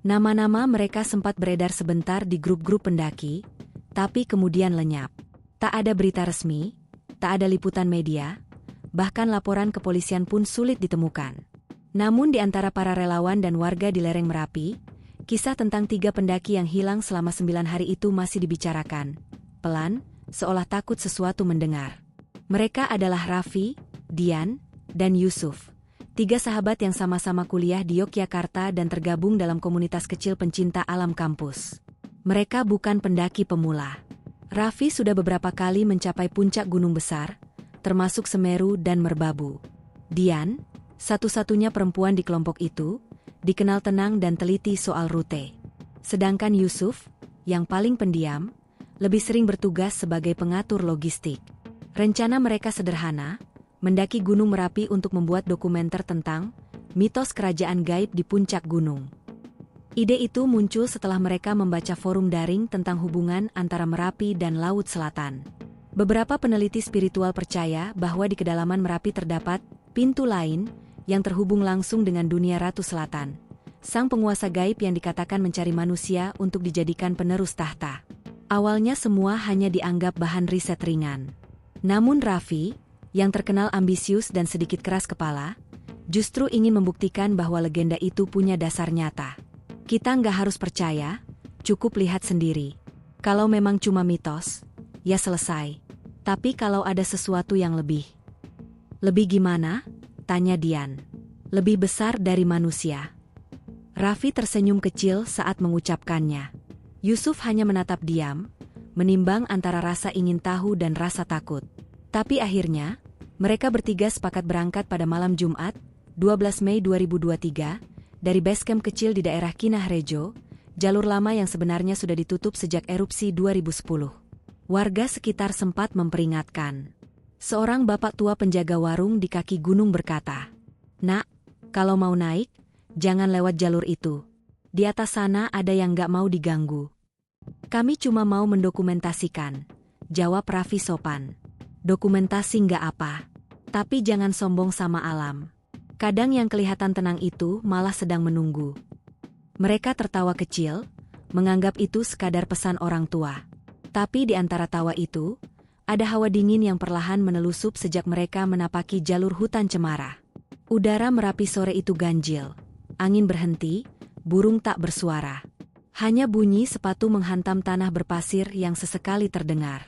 Nama-nama mereka sempat beredar sebentar di grup-grup pendaki, tapi kemudian lenyap. Tak ada berita resmi, tak ada liputan media, bahkan laporan kepolisian pun sulit ditemukan. Namun di antara para relawan dan warga di lereng Merapi, kisah tentang 3 pendaki yang hilang selama 9 hari itu masih dibicarakan. Pelan, seolah takut sesuatu mendengar. Mereka adalah Raffi, Dian, dan Yusuf. 3 sahabat yang sama-sama kuliah di Yogyakarta dan tergabung dalam komunitas kecil pencinta alam kampus. Mereka bukan pendaki pemula. Raffi sudah beberapa kali mencapai puncak gunung besar, termasuk Semeru dan Merbabu. Dian, satu-satunya perempuan di kelompok itu, dikenal tenang dan teliti soal rute. Sedangkan Yusuf, yang paling pendiam, lebih sering bertugas sebagai pengatur logistik. Rencana mereka sederhana, mendaki Gunung Merapi untuk membuat dokumenter tentang mitos kerajaan gaib di puncak gunung. Ide itu muncul setelah mereka membaca forum daring tentang hubungan antara Merapi dan Laut Selatan. Beberapa peneliti spiritual percaya bahwa di kedalaman Merapi terdapat pintu lain yang terhubung langsung dengan dunia Ratu Selatan, sang penguasa gaib yang dikatakan mencari manusia untuk dijadikan penerus tahta. Awalnya semua hanya dianggap bahan riset ringan. Namun Raffi, yang terkenal ambisius dan sedikit keras kepala, justru ingin membuktikan bahwa legenda itu punya dasar nyata. Kita nggak harus percaya, cukup lihat sendiri. Kalau memang cuma mitos, ya selesai. Tapi kalau ada sesuatu yang lebih. Lebih gimana? Tanya Dian. Lebih besar dari manusia. Raffi tersenyum kecil saat mengucapkannya. Yusuf hanya menatap diam, menimbang antara rasa ingin tahu dan rasa takut. Tapi akhirnya, mereka bertiga sepakat berangkat pada malam Jumat, 12 Mei 2023, dari basecamp kecil di daerah Kinahrejo, jalur lama yang sebenarnya sudah ditutup sejak erupsi 2010. Warga sekitar sempat memperingatkan. Seorang bapak tua penjaga warung di kaki gunung berkata, "Nak, kalau mau naik, jangan lewat jalur itu. Di atas sana ada yang nggak mau diganggu." "Kami cuma mau mendokumentasikan," jawab Raffi sopan. "Dokumentasi nggak apa. Tapi jangan sombong sama alam. Kadang yang kelihatan tenang itu malah sedang menunggu." Mereka tertawa kecil, menganggap itu sekadar pesan orang tua. Tapi di antara tawa itu, ada hawa dingin yang perlahan menelusup sejak mereka menapaki jalur hutan cemara. Udara Merapi sore itu ganjil. Angin berhenti, burung tak bersuara. Hanya bunyi sepatu menghantam tanah berpasir yang sesekali terdengar.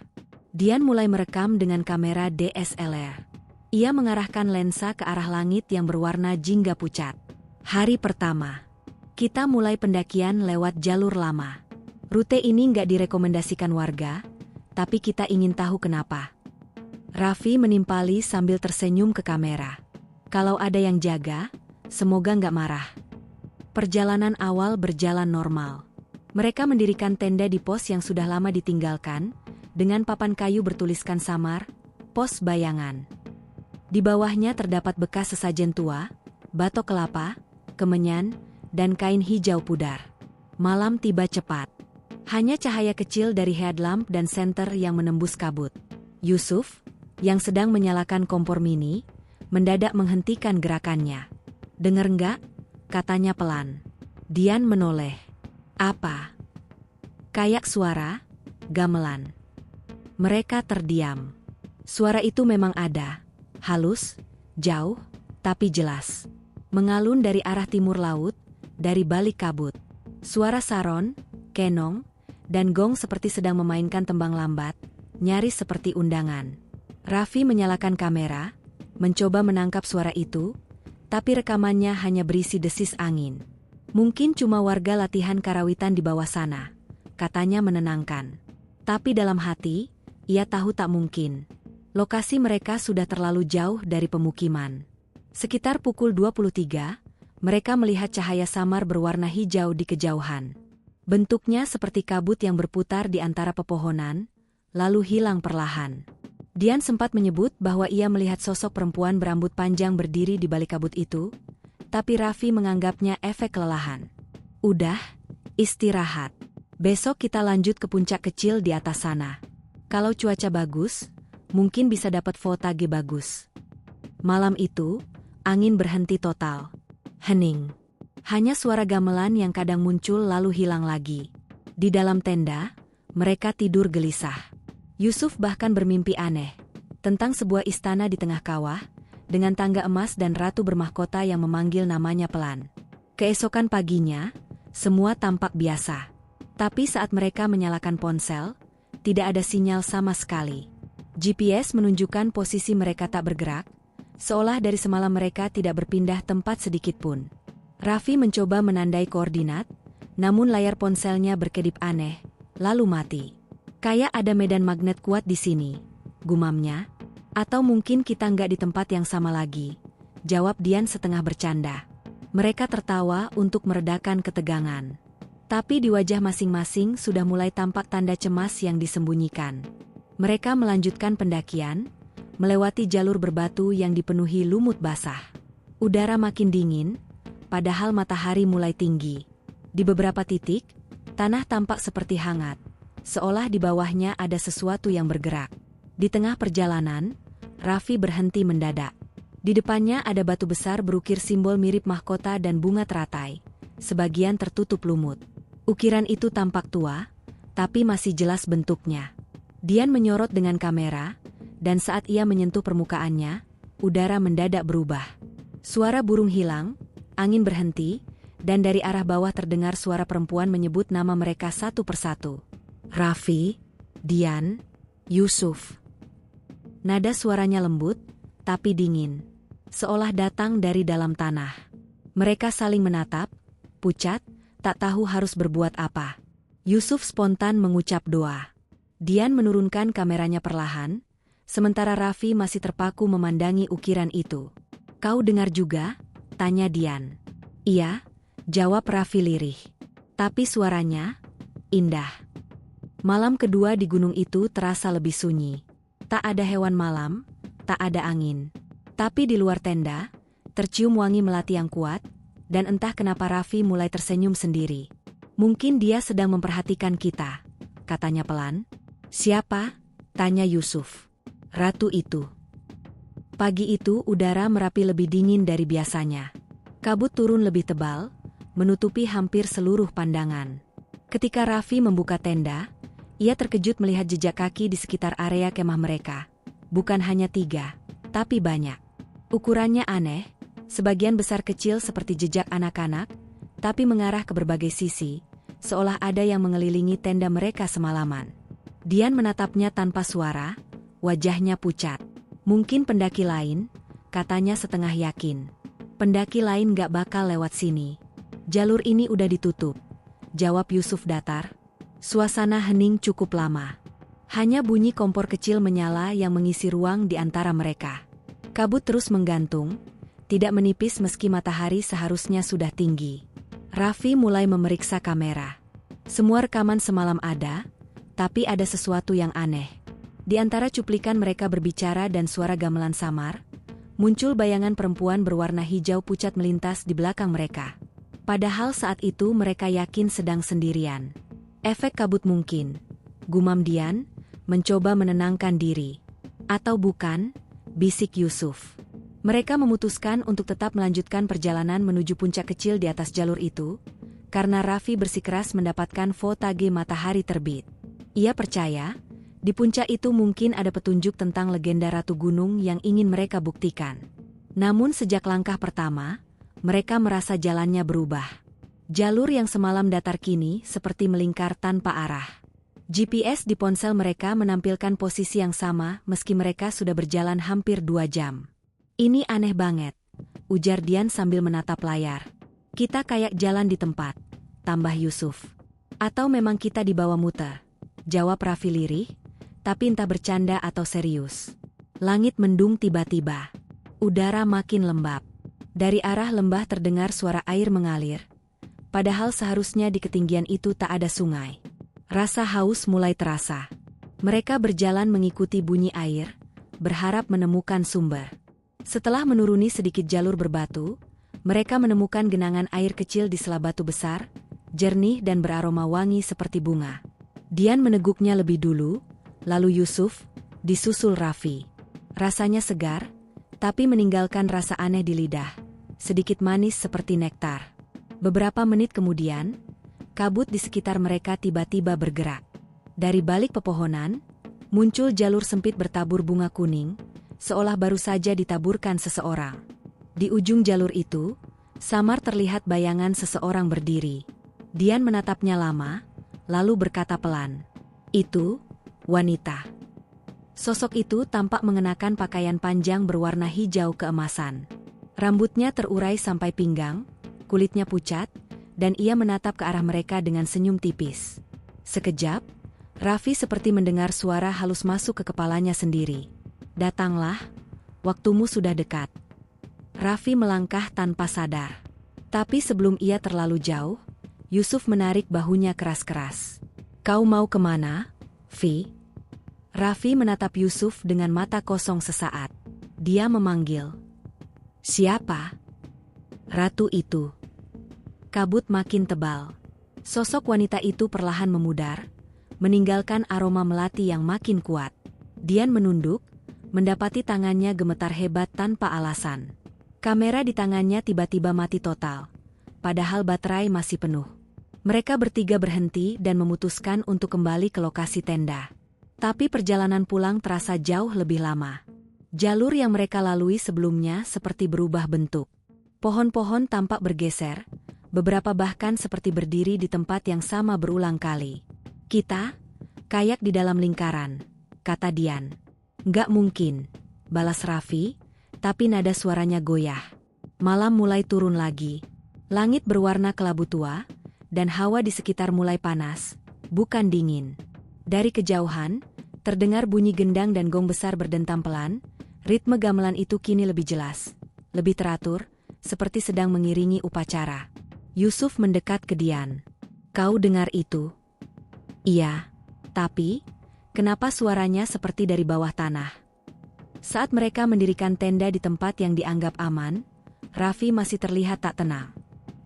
Dian mulai merekam dengan kamera DSLR. Ia mengarahkan lensa ke arah langit yang berwarna jingga pucat. Hari pertama. Kita mulai pendakian lewat jalur lama. Rute ini nggak direkomendasikan warga, tapi kita ingin tahu kenapa. Raffi menimpali sambil tersenyum ke kamera. Kalau ada yang jaga, semoga nggak marah. Perjalanan awal berjalan normal. Mereka mendirikan tenda di pos yang sudah lama ditinggalkan, dengan papan kayu bertuliskan samar, "Pos Bayangan". Di bawahnya terdapat bekas sesajen tua, batok kelapa, kemenyan, dan kain hijau pudar. Malam tiba cepat. Hanya cahaya kecil dari headlamp dan senter yang menembus kabut. Yusuf, yang sedang menyalakan kompor mini, mendadak menghentikan gerakannya. "Dengar nggak?" katanya pelan. Dian menoleh. "Apa?" "Kayak suara gamelan." Mereka terdiam. Suara itu memang ada. Halus, jauh, tapi jelas. Mengalun dari arah timur laut, dari balik kabut. Suara saron, kenong, dan gong seperti sedang memainkan tembang lambat, nyaris seperti undangan. Raffi menyalakan kamera, mencoba menangkap suara itu, tapi rekamannya hanya berisi desis angin. "Mungkin cuma warga latihan karawitan di bawah sana," katanya menenangkan. Tapi dalam hati, ia tahu tak mungkin. Lokasi mereka sudah terlalu jauh dari pemukiman. Sekitar pukul 23, mereka melihat cahaya samar berwarna hijau di kejauhan. Bentuknya seperti kabut yang berputar di antara pepohonan, lalu hilang perlahan. Dian sempat menyebut bahwa ia melihat sosok perempuan berambut panjang berdiri di balik kabut itu, tapi Raffi menganggapnya efek kelelahan. "Udah, istirahat. Besok kita lanjut ke puncak kecil di atas sana. Kalau cuaca bagus, mungkin bisa dapat fotage bagus." Malam itu, angin berhenti total. Hening. Hanya suara gamelan yang kadang muncul lalu hilang lagi. Di dalam tenda, mereka tidur gelisah. Yusuf bahkan bermimpi aneh tentang sebuah istana di tengah kawah, dengan tangga emas dan ratu bermahkota yang memanggil namanya pelan. Keesokan paginya, semua tampak biasa. Tapi saat mereka menyalakan ponsel, tidak ada sinyal sama sekali. GPS menunjukkan posisi mereka tak bergerak, seolah dari semalam mereka tidak berpindah tempat sedikit pun. Raffi mencoba menandai koordinat, namun layar ponselnya berkedip aneh, lalu mati. Kayak ada medan magnet kuat di sini, gumamnya. Atau mungkin kita nggak di tempat yang sama lagi, jawab Dian setengah bercanda. Mereka tertawa untuk meredakan ketegangan. Tapi di wajah masing-masing sudah mulai tampak tanda cemas yang disembunyikan. Mereka melanjutkan pendakian, melewati jalur berbatu yang dipenuhi lumut basah. Udara makin dingin, padahal matahari mulai tinggi. Di beberapa titik, tanah tampak seperti hangat, seolah di bawahnya ada sesuatu yang bergerak. Di tengah perjalanan, Raffi berhenti mendadak. Di depannya ada batu besar berukir simbol mirip mahkota dan bunga teratai, sebagian tertutup lumut. Ukiran itu tampak tua, tapi masih jelas bentuknya. Dian menyorot dengan kamera, dan saat ia menyentuh permukaannya, udara mendadak berubah. Suara burung hilang, angin berhenti, dan dari arah bawah terdengar suara perempuan menyebut nama mereka satu persatu. Raffi, Dian, Yusuf. Nada suaranya lembut, tapi dingin, seolah datang dari dalam tanah. Mereka saling menatap, pucat, tak tahu harus berbuat apa. Yusuf spontan mengucap doa. Dian menurunkan kameranya perlahan, sementara Raffi masih terpaku memandangi ukiran itu. Kau dengar juga? Tanya Dian. Iya, jawab Raffi lirih. Tapi suaranya indah. Malam kedua di gunung itu terasa lebih sunyi. Tak ada hewan malam, tak ada angin. Tapi di luar tenda, tercium wangi melati yang kuat, dan entah kenapa Raffi mulai tersenyum sendiri. Mungkin dia sedang memperhatikan kita, katanya pelan. Siapa? Tanya Yusuf. Ratu itu. Pagi itu udara merapi lebih dingin dari biasanya. Kabut turun lebih tebal, menutupi hampir seluruh pandangan. Ketika Raffi membuka tenda, ia terkejut melihat jejak kaki di sekitar area kemah mereka. Bukan hanya 3, tapi banyak. Ukurannya aneh, sebagian besar kecil seperti jejak anak-anak, tapi mengarah ke berbagai sisi, seolah ada yang mengelilingi tenda mereka semalaman. Dian menatapnya tanpa suara, wajahnya pucat. Mungkin pendaki lain, katanya setengah yakin. Pendaki lain gak bakal lewat sini. Jalur ini udah ditutup, jawab Yusuf datar. Suasana hening cukup lama. Hanya bunyi kompor kecil menyala yang mengisi ruang di antara mereka. Kabut terus menggantung, tidak menipis meski matahari seharusnya sudah tinggi. Raffi mulai memeriksa kamera. Semua rekaman semalam ada, tapi ada sesuatu yang aneh. Di antara cuplikan mereka berbicara dan suara gamelan samar, muncul bayangan perempuan berwarna hijau pucat melintas di belakang mereka. Padahal saat itu mereka yakin sedang sendirian. Efek kabut mungkin, gumam Dian, mencoba menenangkan diri. Atau bukan, bisik Yusuf. Mereka memutuskan untuk tetap melanjutkan perjalanan menuju puncak kecil di atas jalur itu, karena Raffi bersikeras mendapatkan fotage matahari terbit. Ia percaya, di puncak itu mungkin ada petunjuk tentang legenda Ratu Gunung yang ingin mereka buktikan. Namun sejak langkah pertama, mereka merasa jalannya berubah. Jalur yang semalam datar kini seperti melingkar tanpa arah. GPS di ponsel mereka menampilkan posisi yang sama meski mereka sudah berjalan hampir 2 jam. Ini aneh banget, ujar Dian sambil menatap layar. Kita kayak jalan di tempat, tambah Yusuf. Atau memang kita dibawa muter, jawab Raffi lirih. Tapi entah bercanda atau serius. Langit mendung tiba-tiba. Udara makin lembab. Dari arah lembah terdengar suara air mengalir. Padahal seharusnya di ketinggian itu tak ada sungai. Rasa haus mulai terasa. Mereka berjalan mengikuti bunyi air, berharap menemukan sumber. Setelah menuruni sedikit jalur berbatu, mereka menemukan genangan air kecil di sela batu besar, jernih dan beraroma wangi seperti bunga. Dian meneguknya lebih dulu, lalu Yusuf, disusul Raffi. Rasanya segar, tapi meninggalkan rasa aneh di lidah, sedikit manis seperti nektar. Beberapa menit kemudian, kabut di sekitar mereka tiba-tiba bergerak. Dari balik pepohonan, muncul jalur sempit bertabur bunga kuning, seolah baru saja ditaburkan seseorang. Di ujung jalur itu, samar terlihat bayangan seseorang berdiri. Dian menatapnya lama, lalu berkata pelan, "Itu, wanita." Sosok itu tampak mengenakan pakaian panjang berwarna hijau keemasan. Rambutnya terurai sampai pinggang, kulitnya pucat, dan ia menatap ke arah mereka dengan senyum tipis. Sekejap, Raffi seperti mendengar suara halus masuk ke kepalanya sendiri. "Datanglah, waktumu sudah dekat." Raffi melangkah tanpa sadar. Tapi sebelum ia terlalu jauh, Yusuf menarik bahunya keras-keras. "Kau mau kemana, Vi?" Raffi menatap Yusuf dengan mata kosong sesaat. Dia memanggil, "Siapa?" "Ratu itu." Kabut makin tebal. Sosok wanita itu perlahan memudar, meninggalkan aroma melati yang makin kuat. Dian menunduk, mendapati tangannya gemetar hebat tanpa alasan. Kamera di tangannya tiba-tiba mati total, padahal baterai masih penuh. Mereka bertiga berhenti dan memutuskan untuk kembali ke lokasi tenda. Tapi perjalanan pulang terasa jauh lebih lama. Jalur yang mereka lalui sebelumnya seperti berubah bentuk. Pohon-pohon tampak bergeser, beberapa bahkan seperti berdiri di tempat yang sama berulang kali. "Kita kayak di dalam lingkaran," kata Dian. "Nggak mungkin," balas Raffi, tapi nada suaranya goyah. Malam mulai turun lagi. Langit berwarna kelabu tua, dan hawa di sekitar mulai panas, bukan dingin. Dari kejauhan, terdengar bunyi gendang dan gong besar berdentam pelan. Ritme gamelan itu kini lebih jelas, lebih teratur, seperti sedang mengiringi upacara. Yusuf mendekat ke Dian. "Kau dengar itu?" "Iya. Tapi, kenapa suaranya seperti dari bawah tanah?" Saat mereka mendirikan tenda di tempat yang dianggap aman, Raffi masih terlihat tak tenang.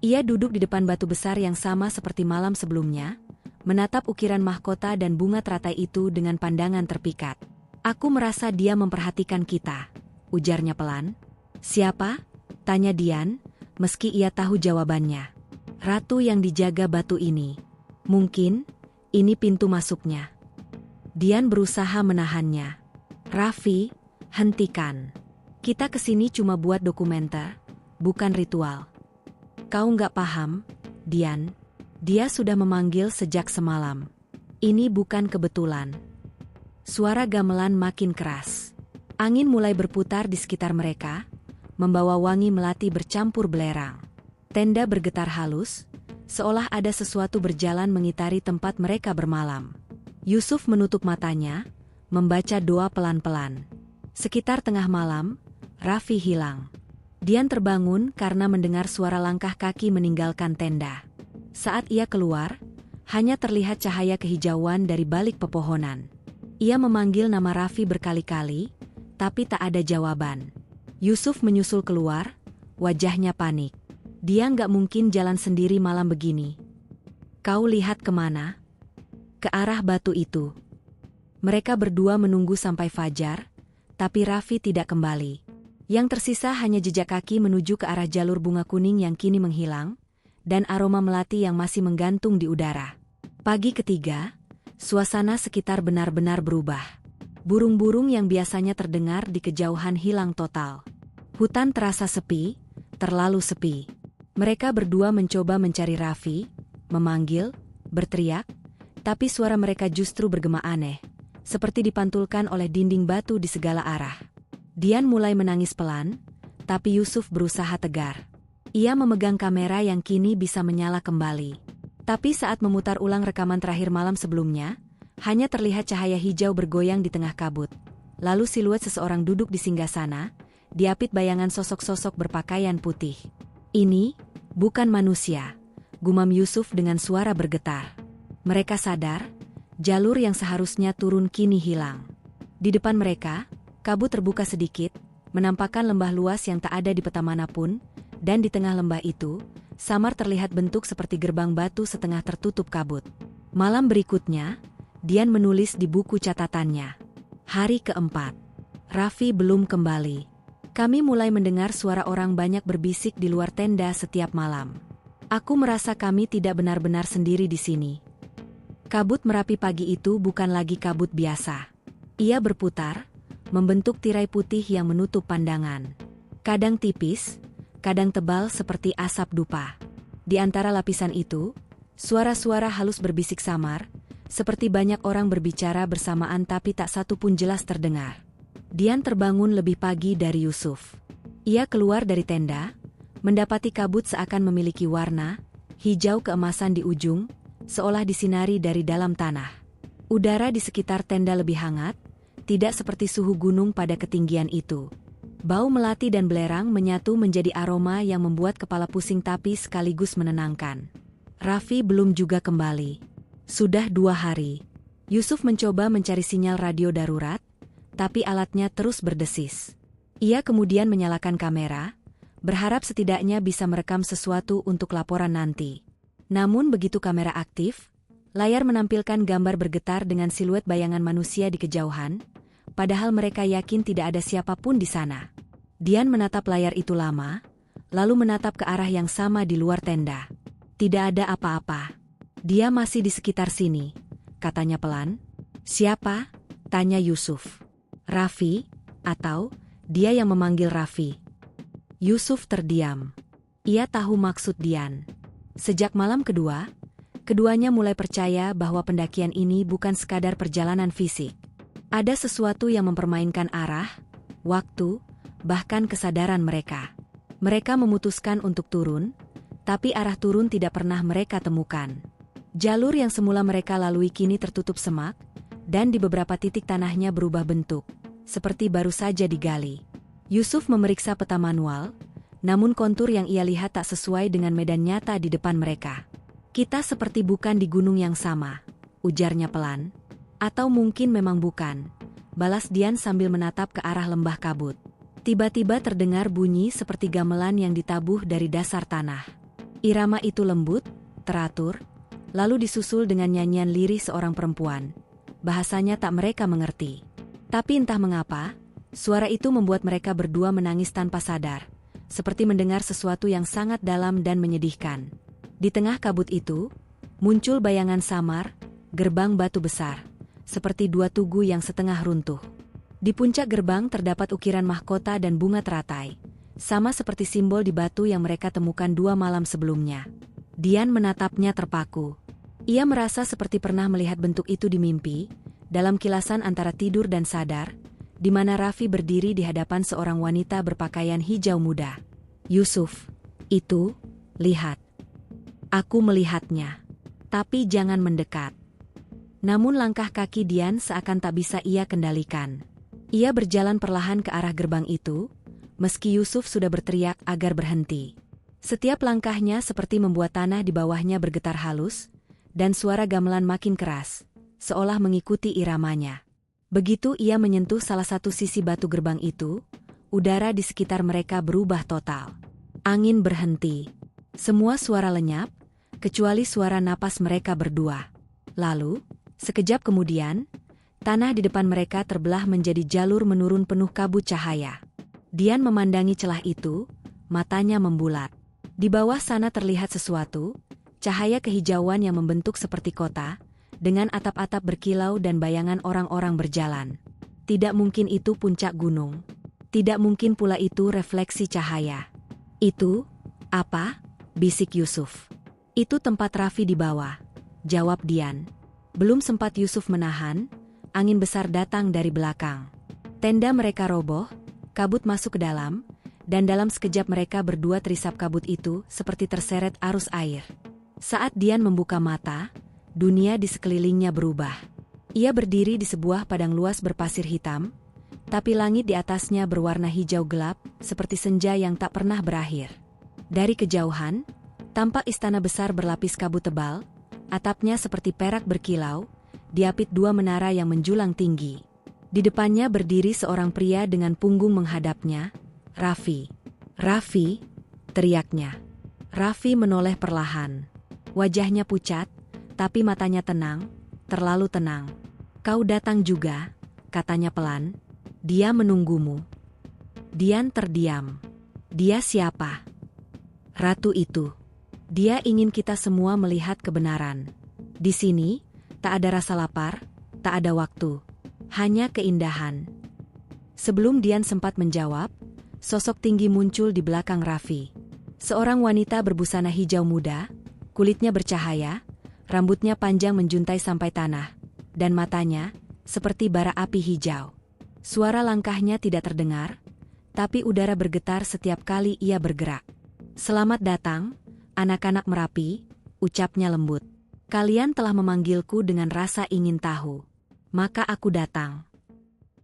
Ia duduk di depan batu besar yang sama seperti malam sebelumnya, menatap ukiran mahkota dan bunga teratai itu dengan pandangan terpikat. "Aku merasa dia memperhatikan kita," ujarnya pelan. "Siapa?" tanya Dian, meski ia tahu jawabannya. "Ratu yang dijaga batu ini. Mungkin, ini pintu masuknya." Dian berusaha menahannya. "Raffi, hentikan. Kita kesini cuma buat dokumenter, bukan ritual." "Kau nggak paham, Dian. Dia sudah memanggil sejak semalam. Ini bukan kebetulan." Suara gamelan makin keras. Angin mulai berputar di sekitar mereka, membawa wangi melati bercampur belerang. Tenda bergetar halus, seolah ada sesuatu berjalan mengitari tempat mereka bermalam. Yusuf menutup matanya, membaca doa pelan-pelan. Sekitar tengah malam, Raffi hilang. Dian terbangun karena mendengar suara langkah kaki meninggalkan tenda. Saat ia keluar, hanya terlihat cahaya kehijauan dari balik pepohonan. Ia memanggil nama Raffi berkali-kali, tapi tak ada jawaban. Yusuf menyusul keluar, wajahnya panik. Dia nggak mungkin jalan sendiri malam begini. "Kau lihat kemana?" "Ke arah batu itu." Mereka berdua menunggu sampai fajar, tapi Raffi tidak kembali. Yang tersisa hanya jejak kaki menuju ke arah jalur bunga kuning yang kini menghilang, dan aroma melati yang masih menggantung di udara. Pagi ketiga, suasana sekitar benar-benar berubah. Burung-burung yang biasanya terdengar di kejauhan hilang total. Hutan terasa sepi, terlalu sepi. Mereka berdua mencoba mencari Raffi, memanggil, berteriak, tapi suara mereka justru bergema aneh, seperti dipantulkan oleh dinding batu di segala arah. Dian mulai menangis pelan, tapi Yusuf berusaha tegar. Ia memegang kamera yang kini bisa menyala kembali. Tapi saat memutar ulang rekaman terakhir malam sebelumnya, hanya terlihat cahaya hijau bergoyang di tengah kabut. Lalu siluet seseorang duduk di singgasana, diapit bayangan sosok-sosok berpakaian putih. "Ini bukan manusia," gumam Yusuf dengan suara bergetar. Mereka sadar, jalur yang seharusnya turun kini hilang. Di depan mereka, kabut terbuka sedikit, menampakkan lembah luas yang tak ada di peta manapun, dan di tengah lembah itu, samar terlihat bentuk seperti gerbang batu setengah tertutup kabut. Malam berikutnya, Dian menulis di buku catatannya. Hari keempat. Raffi belum kembali. Kami mulai mendengar suara orang banyak berbisik di luar tenda setiap malam. Aku merasa kami tidak benar-benar sendiri di sini. Kabut Merapi pagi itu bukan lagi kabut biasa. Ia berputar, membentuk tirai putih yang menutup pandangan. Kadang tipis, kadang tebal seperti asap dupa. Di antara lapisan itu, suara-suara halus berbisik samar, seperti banyak orang berbicara bersamaan tapi tak satu pun jelas terdengar. Dian terbangun lebih pagi dari Yusuf. Ia keluar dari tenda, mendapati kabut seakan memiliki warna, hijau keemasan di ujung, seolah disinari dari dalam tanah. Udara di sekitar tenda lebih hangat, tidak seperti suhu gunung pada ketinggian itu. Bau melati dan belerang menyatu menjadi aroma yang membuat kepala pusing tapi sekaligus menenangkan. Raffi belum juga kembali. Sudah 2 hari. Yusuf mencoba mencari sinyal radio darurat, tapi alatnya terus berdesis. Ia kemudian menyalakan kamera, berharap setidaknya bisa merekam sesuatu untuk laporan nanti. Namun begitu kamera aktif, layar menampilkan gambar bergetar dengan siluet bayangan manusia di kejauhan, padahal mereka yakin tidak ada siapapun di sana. Dian menatap layar itu lama, lalu menatap ke arah yang sama di luar tenda. Tidak ada apa-apa. Dia masih di sekitar sini, katanya pelan. Siapa? Tanya Yusuf. Raffi, atau dia yang memanggil Raffi. Yusuf terdiam. Ia tahu maksud Dian. Sejak malam kedua, keduanya mulai percaya bahwa pendakian ini bukan sekadar perjalanan fisik. Ada sesuatu yang mempermainkan arah, waktu, bahkan kesadaran mereka. Mereka memutuskan untuk turun, tapi arah turun tidak pernah mereka temukan. Jalur yang semula mereka lalui kini tertutup semak, dan di beberapa titik tanahnya berubah bentuk, seperti baru saja digali. Yusuf memeriksa peta manual, namun kontur yang ia lihat tak sesuai dengan medan nyata di depan mereka. Kita seperti bukan di gunung yang sama, ujarnya pelan. Atau mungkin memang bukan, balas Dian sambil menatap ke arah lembah kabut. Tiba-tiba terdengar bunyi seperti gamelan yang ditabuh dari dasar tanah. Irama itu lembut, teratur, lalu disusul dengan nyanyian lirih seorang perempuan. Bahasanya tak mereka mengerti. Tapi entah mengapa, suara itu membuat mereka berdua menangis tanpa sadar, seperti mendengar sesuatu yang sangat dalam dan menyedihkan. Di tengah kabut itu, muncul bayangan samar, gerbang batu besar, seperti 2 tugu yang setengah runtuh. Di puncak gerbang terdapat ukiran mahkota dan bunga teratai, sama seperti simbol di batu yang mereka temukan 2 malam sebelumnya. Dian menatapnya terpaku. Ia merasa seperti pernah melihat bentuk itu di mimpi, dalam kilasan antara tidur dan sadar, di mana Raffi berdiri di hadapan seorang wanita berpakaian hijau muda. Yusuf, itu, lihat. Aku melihatnya. Tapi jangan mendekat. Namun langkah kaki Dian seakan tak bisa ia kendalikan. Ia berjalan perlahan ke arah gerbang itu, meski Yusuf sudah berteriak agar berhenti. Setiap langkahnya seperti membuat tanah di bawahnya bergetar halus, dan suara gamelan makin keras, seolah mengikuti iramanya. Begitu ia menyentuh salah satu sisi batu gerbang itu, udara di sekitar mereka berubah total. Angin berhenti. Semua suara lenyap, kecuali suara napas mereka berdua. Lalu, sekejap kemudian, tanah di depan mereka terbelah menjadi jalur menurun penuh kabut cahaya. Dian memandangi celah itu, matanya membulat. Di bawah sana terlihat sesuatu, cahaya kehijauan yang membentuk seperti kota, dengan atap-atap berkilau dan bayangan orang-orang berjalan. Tidak mungkin itu puncak gunung. Tidak mungkin pula itu refleksi cahaya. Itu, apa? Bisik Yusuf. Itu tempat Raffi di bawah, jawab Dian. Belum sempat Yusuf menahan, angin besar datang dari belakang. Tenda mereka roboh, kabut masuk ke dalam, dan dalam sekejap mereka berdua terisap kabut itu seperti terseret arus air. Saat Dian membuka mata, dunia di sekelilingnya berubah. Ia berdiri di sebuah padang luas berpasir hitam, tapi langit di atasnya berwarna hijau gelap, seperti senja yang tak pernah berakhir. Dari kejauhan, tampak istana besar berlapis kabut tebal, atapnya seperti perak berkilau, diapit 2 menara yang menjulang tinggi. Di depannya berdiri seorang pria dengan punggung menghadapnya, Raffi. Raffi, teriaknya. Raffi menoleh perlahan. Wajahnya pucat, tapi matanya tenang, terlalu tenang. Kau datang juga, katanya pelan. Dia menunggumu. Dian terdiam. Dia siapa? Ratu itu. Dia ingin kita semua melihat kebenaran. Di sini, tak ada rasa lapar, tak ada waktu. Hanya keindahan. Sebelum Dian sempat menjawab, sosok tinggi muncul di belakang Raffi. Seorang wanita berbusana hijau muda, kulitnya bercahaya, rambutnya panjang menjuntai sampai tanah, dan matanya seperti bara api hijau. Suara langkahnya tidak terdengar, tapi udara bergetar setiap kali ia bergerak. "Selamat datang, anak-anak Merapi," ucapnya lembut. "Kalian telah memanggilku dengan rasa ingin tahu. Maka aku datang."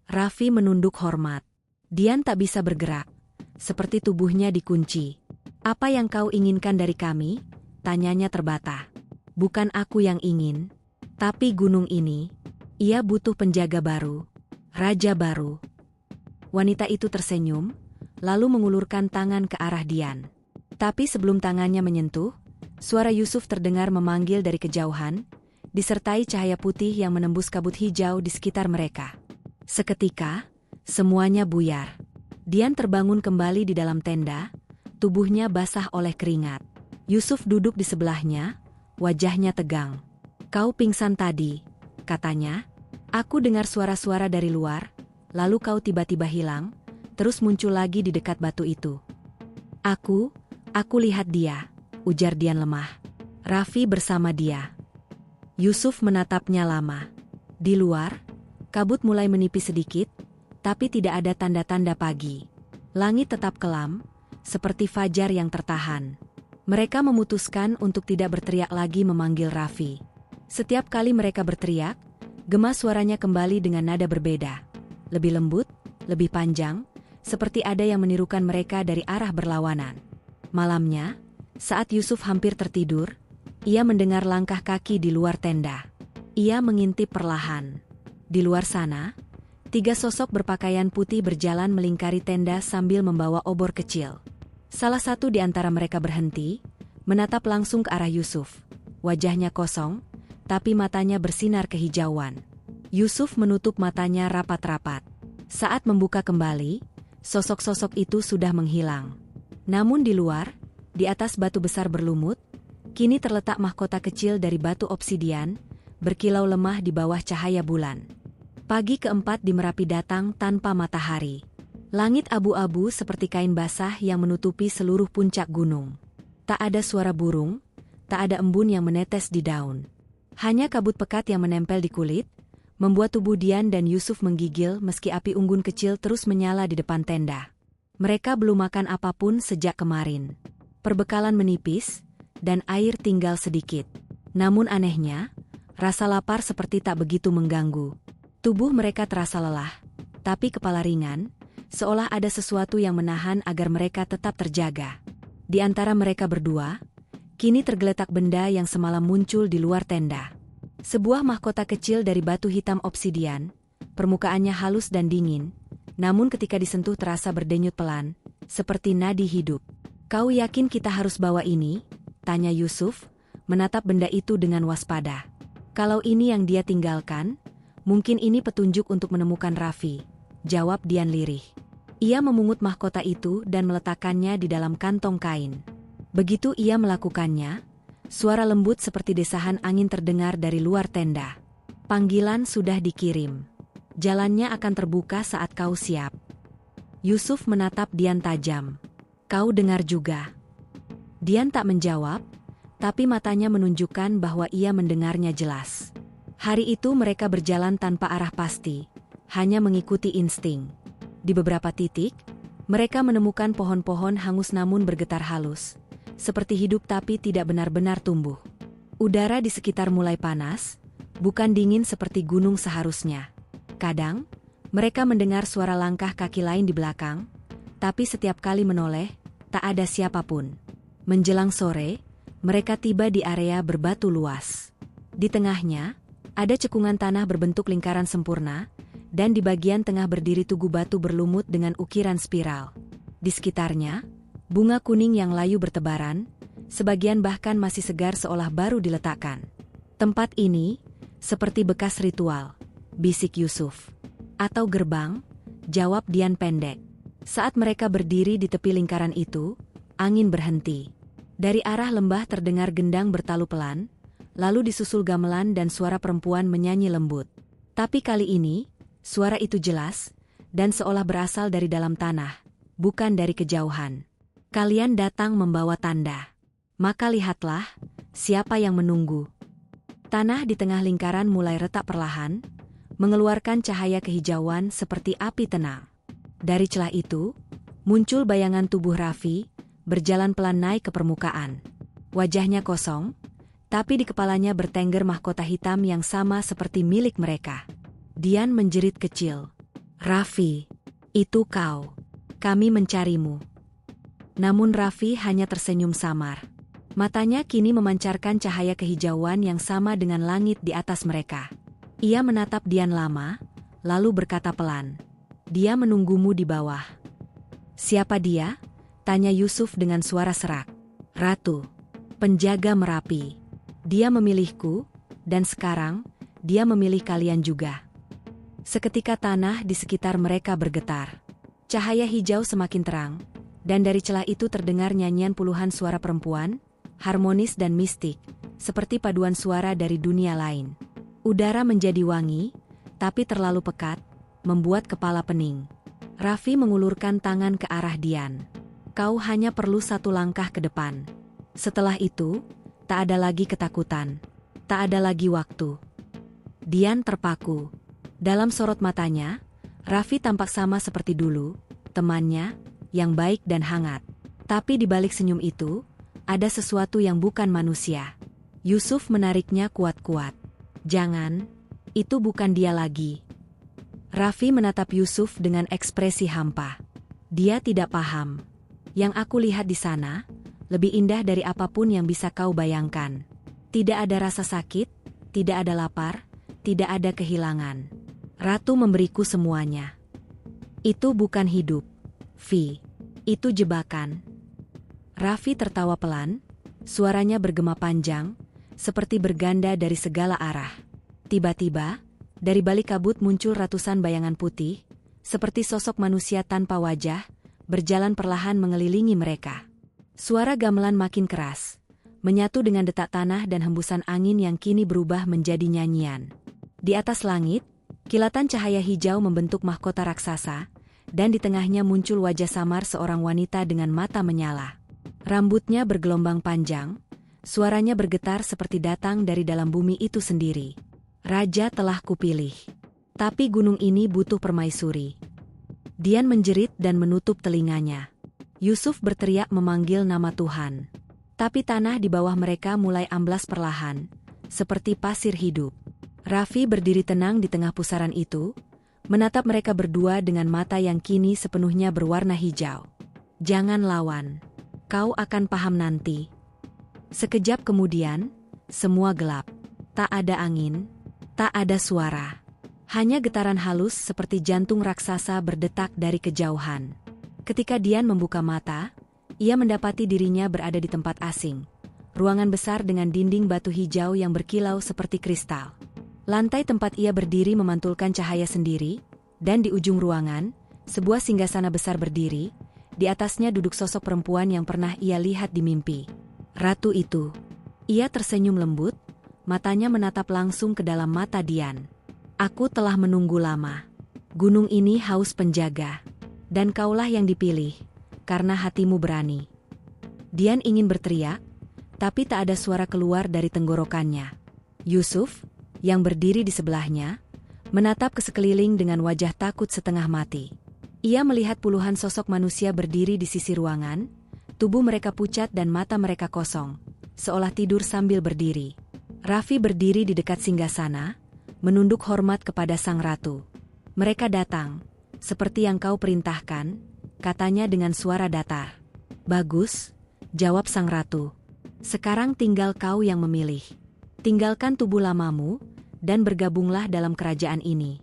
Raffi menunduk hormat. Dian tak bisa bergerak, seperti tubuhnya dikunci. "Apa yang kau inginkan dari kami?" tanyanya terbata. "Bukan aku yang ingin, tapi gunung ini. Ia butuh penjaga baru, raja baru." Wanita itu tersenyum, lalu mengulurkan tangan ke arah Dian. Tapi sebelum tangannya menyentuh, suara Yusuf terdengar memanggil dari kejauhan, disertai cahaya putih yang menembus kabut hijau di sekitar mereka. Seketika, semuanya buyar. Dian terbangun kembali di dalam tenda, tubuhnya basah oleh keringat. Yusuf duduk di sebelahnya, wajahnya tegang. "Kau pingsan tadi," katanya. "Aku dengar suara-suara dari luar, lalu kau tiba-tiba hilang, terus muncul lagi di dekat batu itu." Aku lihat dia," ujar Dian lemah. "Raffi bersama dia." Yusuf menatapnya lama. Di luar, kabut mulai menipis sedikit, tapi tidak ada tanda-tanda pagi. Langit tetap kelam, seperti fajar yang tertahan. Mereka memutuskan untuk tidak berteriak lagi memanggil Raffi. Setiap kali mereka berteriak, gema suaranya kembali dengan nada berbeda. Lebih lembut, lebih panjang, seperti ada yang menirukan mereka dari arah berlawanan. Malamnya, saat Yusuf hampir tertidur, ia mendengar langkah kaki di luar tenda. Ia mengintip perlahan. Di luar sana, 3 sosok berpakaian putih berjalan melingkari tenda sambil membawa obor kecil. Salah satu di antara mereka berhenti, menatap langsung ke arah Yusuf. Wajahnya kosong, tapi matanya bersinar kehijauan. Yusuf menutup matanya rapat-rapat. Saat membuka kembali, sosok-sosok itu sudah menghilang. Namun di luar, di atas batu besar berlumut, kini terletak mahkota kecil dari batu obsidian, berkilau lemah di bawah cahaya bulan. Pagi keempat di Merapi datang tanpa matahari. Langit abu-abu seperti kain basah yang menutupi seluruh puncak gunung. Tak ada suara burung, tak ada embun yang menetes di daun. Hanya kabut pekat yang menempel di kulit, membuat tubuh Dian dan Yusuf menggigil meski api unggun kecil terus menyala di depan tenda. Mereka belum makan apapun sejak kemarin. Perbekalan menipis, dan air tinggal sedikit. Namun anehnya, rasa lapar seperti tak begitu mengganggu. Tubuh mereka terasa lelah, tapi kepala ringan, seolah ada sesuatu yang menahan agar mereka tetap terjaga. Di antara mereka berdua, kini tergeletak benda yang semalam muncul di luar tenda. Sebuah mahkota kecil dari batu hitam obsidian, permukaannya halus dan dingin, namun ketika disentuh terasa berdenyut pelan, seperti nadi hidup. "Kau yakin kita harus bawa ini?" tanya Yusuf, menatap benda itu dengan waspada. "Kalau ini yang dia tinggalkan, mungkin ini petunjuk untuk menemukan Raffi," jawab Dian lirih. Ia memungut mahkota itu dan meletakkannya di dalam kantong kain. Begitu ia melakukannya, suara lembut seperti desahan angin terdengar dari luar tenda. "Panggilan sudah dikirim. Jalannya akan terbuka saat kau siap." Yusuf menatap Dian tajam. "Kau dengar juga?" Dian tak menjawab, tapi matanya menunjukkan bahwa ia mendengarnya jelas. Hari itu mereka berjalan tanpa arah pasti, hanya mengikuti insting. Di beberapa titik, mereka menemukan pohon-pohon hangus namun bergetar halus, seperti hidup tapi tidak benar-benar tumbuh. Udara di sekitar mulai panas, bukan dingin seperti gunung seharusnya. Kadang, mereka mendengar suara langkah kaki lain di belakang, tapi setiap kali menoleh, tak ada siapapun. Menjelang sore, mereka tiba di area berbatu luas. Di tengahnya, ada cekungan tanah berbentuk lingkaran sempurna, dan di bagian tengah berdiri tugu batu berlumut dengan ukiran spiral. Di sekitarnya, bunga kuning yang layu bertebaran, sebagian bahkan masih segar seolah baru diletakkan. "Tempat ini, seperti bekas ritual," bisik Yusuf. "Atau gerbang?" jawab Dian pendek. Saat mereka berdiri di tepi lingkaran itu, angin berhenti. Dari arah lembah terdengar gendang bertalu pelan, lalu disusul gamelan dan suara perempuan menyanyi lembut. Tapi kali ini, suara itu jelas, dan seolah berasal dari dalam tanah, bukan dari kejauhan. Kalian datang membawa tanda. Maka lihatlah, siapa yang menunggu. Tanah di tengah lingkaran mulai retak perlahan, mengeluarkan cahaya kehijauan seperti api tenang. Dari celah itu, muncul bayangan tubuh Raffi, berjalan pelan naik ke permukaan. Wajahnya kosong, tapi di kepalanya bertengger mahkota hitam yang sama seperti milik mereka. Dian menjerit kecil. Raffi, itu kau. Kami mencarimu. Namun Raffi hanya tersenyum samar. Matanya kini memancarkan cahaya kehijauan yang sama dengan langit di atas mereka. Ia menatap Dian lama, lalu berkata pelan. Dia menunggumu di bawah. Siapa dia? Tanya Yusuf dengan suara serak. Ratu, penjaga Merapi. Dia memilihku, dan sekarang, dia memilih kalian juga. Seketika tanah di sekitar mereka bergetar. Cahaya hijau semakin terang, dan dari celah itu terdengar nyanyian puluhan suara perempuan, harmonis dan mistik, seperti paduan suara dari dunia lain. Udara menjadi wangi, tapi terlalu pekat, membuat kepala pening. Raffi mengulurkan tangan ke arah Dian. Kau hanya perlu satu langkah ke depan. Setelah itu, tak ada lagi ketakutan. Tak ada lagi waktu. Dian terpaku. Dalam sorot matanya, Raffi tampak sama seperti dulu, temannya, yang baik dan hangat. Tapi di balik senyum itu, ada sesuatu yang bukan manusia. Yusuf menariknya kuat-kuat. Jangan, itu bukan dia lagi. Raffi menatap Yusuf dengan ekspresi hampa. Dia tidak paham. Yang aku lihat di sana, lebih indah dari apapun yang bisa kau bayangkan. Tidak ada rasa sakit, tidak ada lapar, tidak ada kehilangan. Ratu memberiku semuanya. Itu bukan hidup, Vi. Itu jebakan. Raffi tertawa pelan, suaranya bergema panjang, seperti berganda dari segala arah. Tiba-tiba, dari balik kabut muncul ratusan bayangan putih, seperti sosok manusia tanpa wajah, berjalan perlahan mengelilingi mereka. Suara gamelan makin keras, menyatu dengan detak tanah dan hembusan angin yang kini berubah menjadi nyanyian. Di atas langit, kilatan cahaya hijau membentuk mahkota raksasa, dan di tengahnya muncul wajah samar seorang wanita dengan mata menyala. Rambutnya bergelombang panjang, suaranya bergetar seperti datang dari dalam bumi itu sendiri. Raja telah kupilih. Tapi gunung ini butuh permaisuri. Dian menjerit dan menutup telinganya. Yusuf berteriak memanggil nama Tuhan. Tapi tanah di bawah mereka mulai amblas perlahan, seperti pasir hidup. Raffi berdiri tenang di tengah pusaran itu, menatap mereka berdua dengan mata yang kini sepenuhnya berwarna hijau. Jangan lawan. Kau akan paham nanti. Sekejap kemudian, semua gelap. Tak ada angin, tak ada suara. Hanya getaran halus seperti jantung raksasa berdetak dari kejauhan. Ketika Dian membuka mata, ia mendapati dirinya berada di tempat asing. Ruangan besar dengan dinding batu hijau yang berkilau seperti kristal. Lantai tempat ia berdiri memantulkan cahaya sendiri, dan di ujung ruangan, sebuah singgasana besar berdiri, di atasnya duduk sosok perempuan yang pernah ia lihat di mimpi. Ratu itu. Ia tersenyum lembut, matanya menatap langsung ke dalam mata Dian. Aku telah menunggu lama. Gunung ini haus penjaga. Dan kaulah yang dipilih, karena hatimu berani. Dian ingin berteriak, tapi tak ada suara keluar dari tenggorokannya. Yusuf, yang berdiri di sebelahnya, menatap ke sekeliling dengan wajah takut setengah mati. Ia melihat puluhan sosok manusia berdiri di sisi ruangan, tubuh mereka pucat dan mata mereka kosong, seolah tidur sambil berdiri. Raffi berdiri di dekat singgasana, menunduk hormat kepada sang ratu. Mereka datang, seperti yang kau perintahkan, katanya dengan suara datar. Bagus, jawab sang ratu. Sekarang tinggal kau yang memilih. Tinggalkan tubuh lamamu, dan bergabunglah dalam kerajaan ini.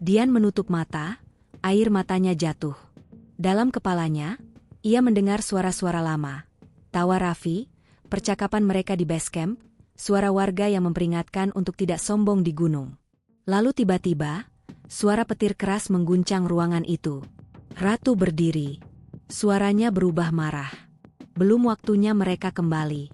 Dian menutup mata, air matanya jatuh. Dalam kepalanya, ia mendengar suara-suara lama. Tawa Raffi, percakapan mereka di base camp, suara warga yang memperingatkan untuk tidak sombong di gunung. Lalu tiba-tiba, suara petir keras mengguncang ruangan itu. Ratu berdiri. Suaranya berubah marah. Belum waktunya mereka kembali.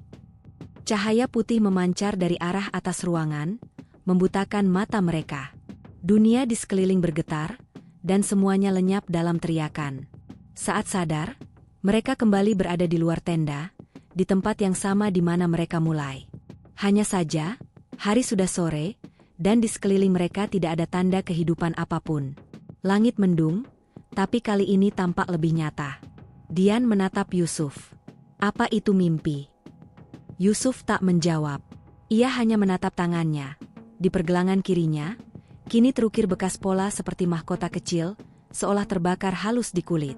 Cahaya putih memancar dari arah atas ruangan, membutakan mata mereka. Dunia di sekeliling bergetar, dan semuanya lenyap dalam teriakan. Saat sadar, mereka kembali berada di luar tenda, di tempat yang sama di mana mereka mulai. Hanya saja, hari sudah sore, dan di sekeliling mereka tidak ada tanda kehidupan apapun. Langit mendung, tapi kali ini tampak lebih nyata. Dian menatap Yusuf. Apa itu mimpi? Yusuf tak menjawab. Ia hanya menatap tangannya. Di pergelangan kirinya, kini terukir bekas pola seperti mahkota kecil, seolah terbakar halus di kulit.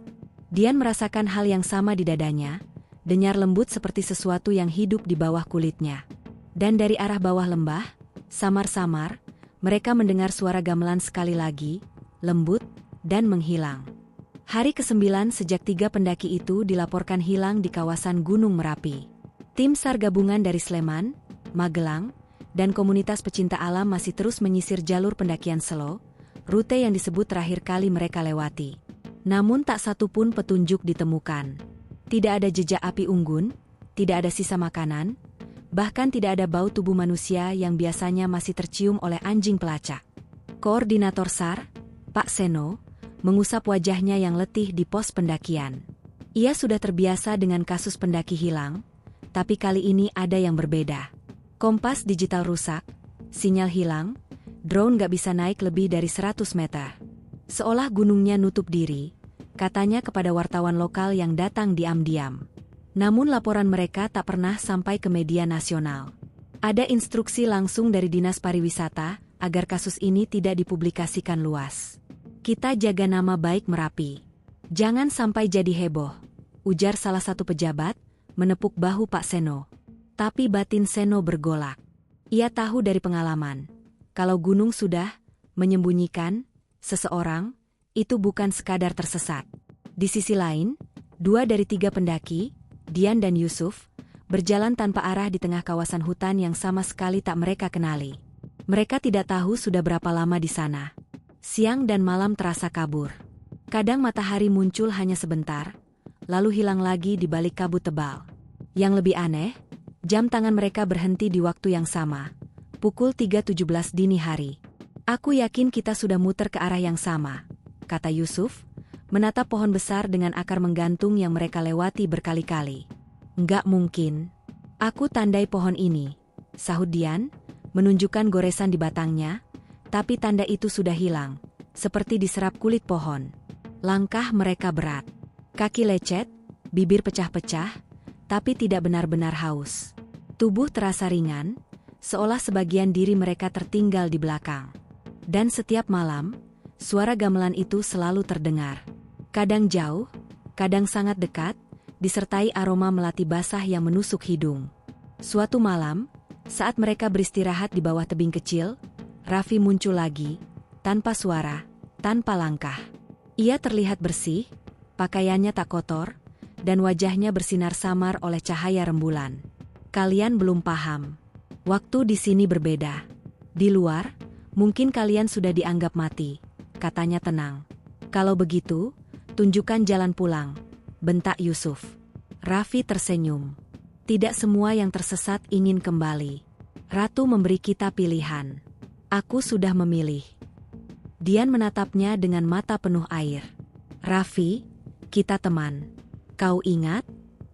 Dian merasakan hal yang sama di dadanya, denyar lembut seperti sesuatu yang hidup di bawah kulitnya. Dan dari arah bawah lembah, samar-samar, mereka mendengar suara gamelan sekali lagi, lembut, dan menghilang. Hari ke-9 sejak 3 pendaki itu dilaporkan hilang di kawasan Gunung Merapi. Tim SAR gabungan dari Sleman, Magelang, dan komunitas pecinta alam masih terus menyisir jalur pendakian Selo, rute yang disebut terakhir kali mereka lewati. Namun tak satu pun petunjuk ditemukan. Tidak ada jejak api unggun, tidak ada sisa makanan, bahkan tidak ada bau tubuh manusia yang biasanya masih tercium oleh anjing pelacak. Koordinator SAR, Pak Seno, mengusap wajahnya yang letih di pos pendakian. Ia sudah terbiasa dengan kasus pendaki hilang, tapi kali ini ada yang berbeda. Kompas digital rusak, sinyal hilang, drone gak bisa naik lebih dari 100 meter. Seolah gunungnya nutup diri, katanya kepada wartawan lokal yang datang diam-diam. Namun laporan mereka tak pernah sampai ke media nasional. Ada instruksi langsung dari Dinas Pariwisata agar kasus ini tidak dipublikasikan luas. Kita jaga nama baik Merapi. Jangan sampai jadi heboh, ujar salah satu pejabat, menepuk bahu Pak Seno. Tapi batin Seno bergolak. Ia tahu dari pengalaman, kalau gunung sudah menyembunyikan seseorang, itu bukan sekadar tersesat. Di sisi lain, 2 dari 3 pendaki, Dian dan Yusuf, berjalan tanpa arah di tengah kawasan hutan yang sama sekali tak mereka kenali. Mereka tidak tahu sudah berapa lama di sana. Siang dan malam terasa kabur. Kadang matahari muncul hanya sebentar, lalu hilang lagi di balik kabut tebal. Yang lebih aneh, jam tangan mereka berhenti di waktu yang sama, pukul 3.17 dini hari. Aku yakin kita sudah muter ke arah yang sama, kata Yusuf, menatap pohon besar dengan akar menggantung yang mereka lewati berkali-kali. Nggak mungkin. Aku tandai pohon ini, sahut Dian, menunjukkan goresan di batangnya, tapi tanda itu sudah hilang, seperti diserap kulit pohon. Langkah mereka berat. Kaki lecet, bibir pecah-pecah, tapi tidak benar-benar haus. Tubuh terasa ringan, seolah sebagian diri mereka tertinggal di belakang. Dan setiap malam, suara gamelan itu selalu terdengar. Kadang jauh, kadang sangat dekat, disertai aroma melati basah yang menusuk hidung. Suatu malam, saat mereka beristirahat di bawah tebing kecil, Raffi muncul lagi, tanpa suara, tanpa langkah. Ia terlihat bersih, pakaiannya tak kotor, dan wajahnya bersinar samar oleh cahaya rembulan. Kalian belum paham. Waktu di sini berbeda. Di luar, mungkin kalian sudah dianggap mati, katanya tenang. Kalau begitu, tunjukkan jalan pulang, bentak Yusuf. Raffi tersenyum. Tidak semua yang tersesat ingin kembali. Ratu memberi kita pilihan. Aku sudah memilih. Dian menatapnya dengan mata penuh air. Raffi, kita teman. Kau ingat?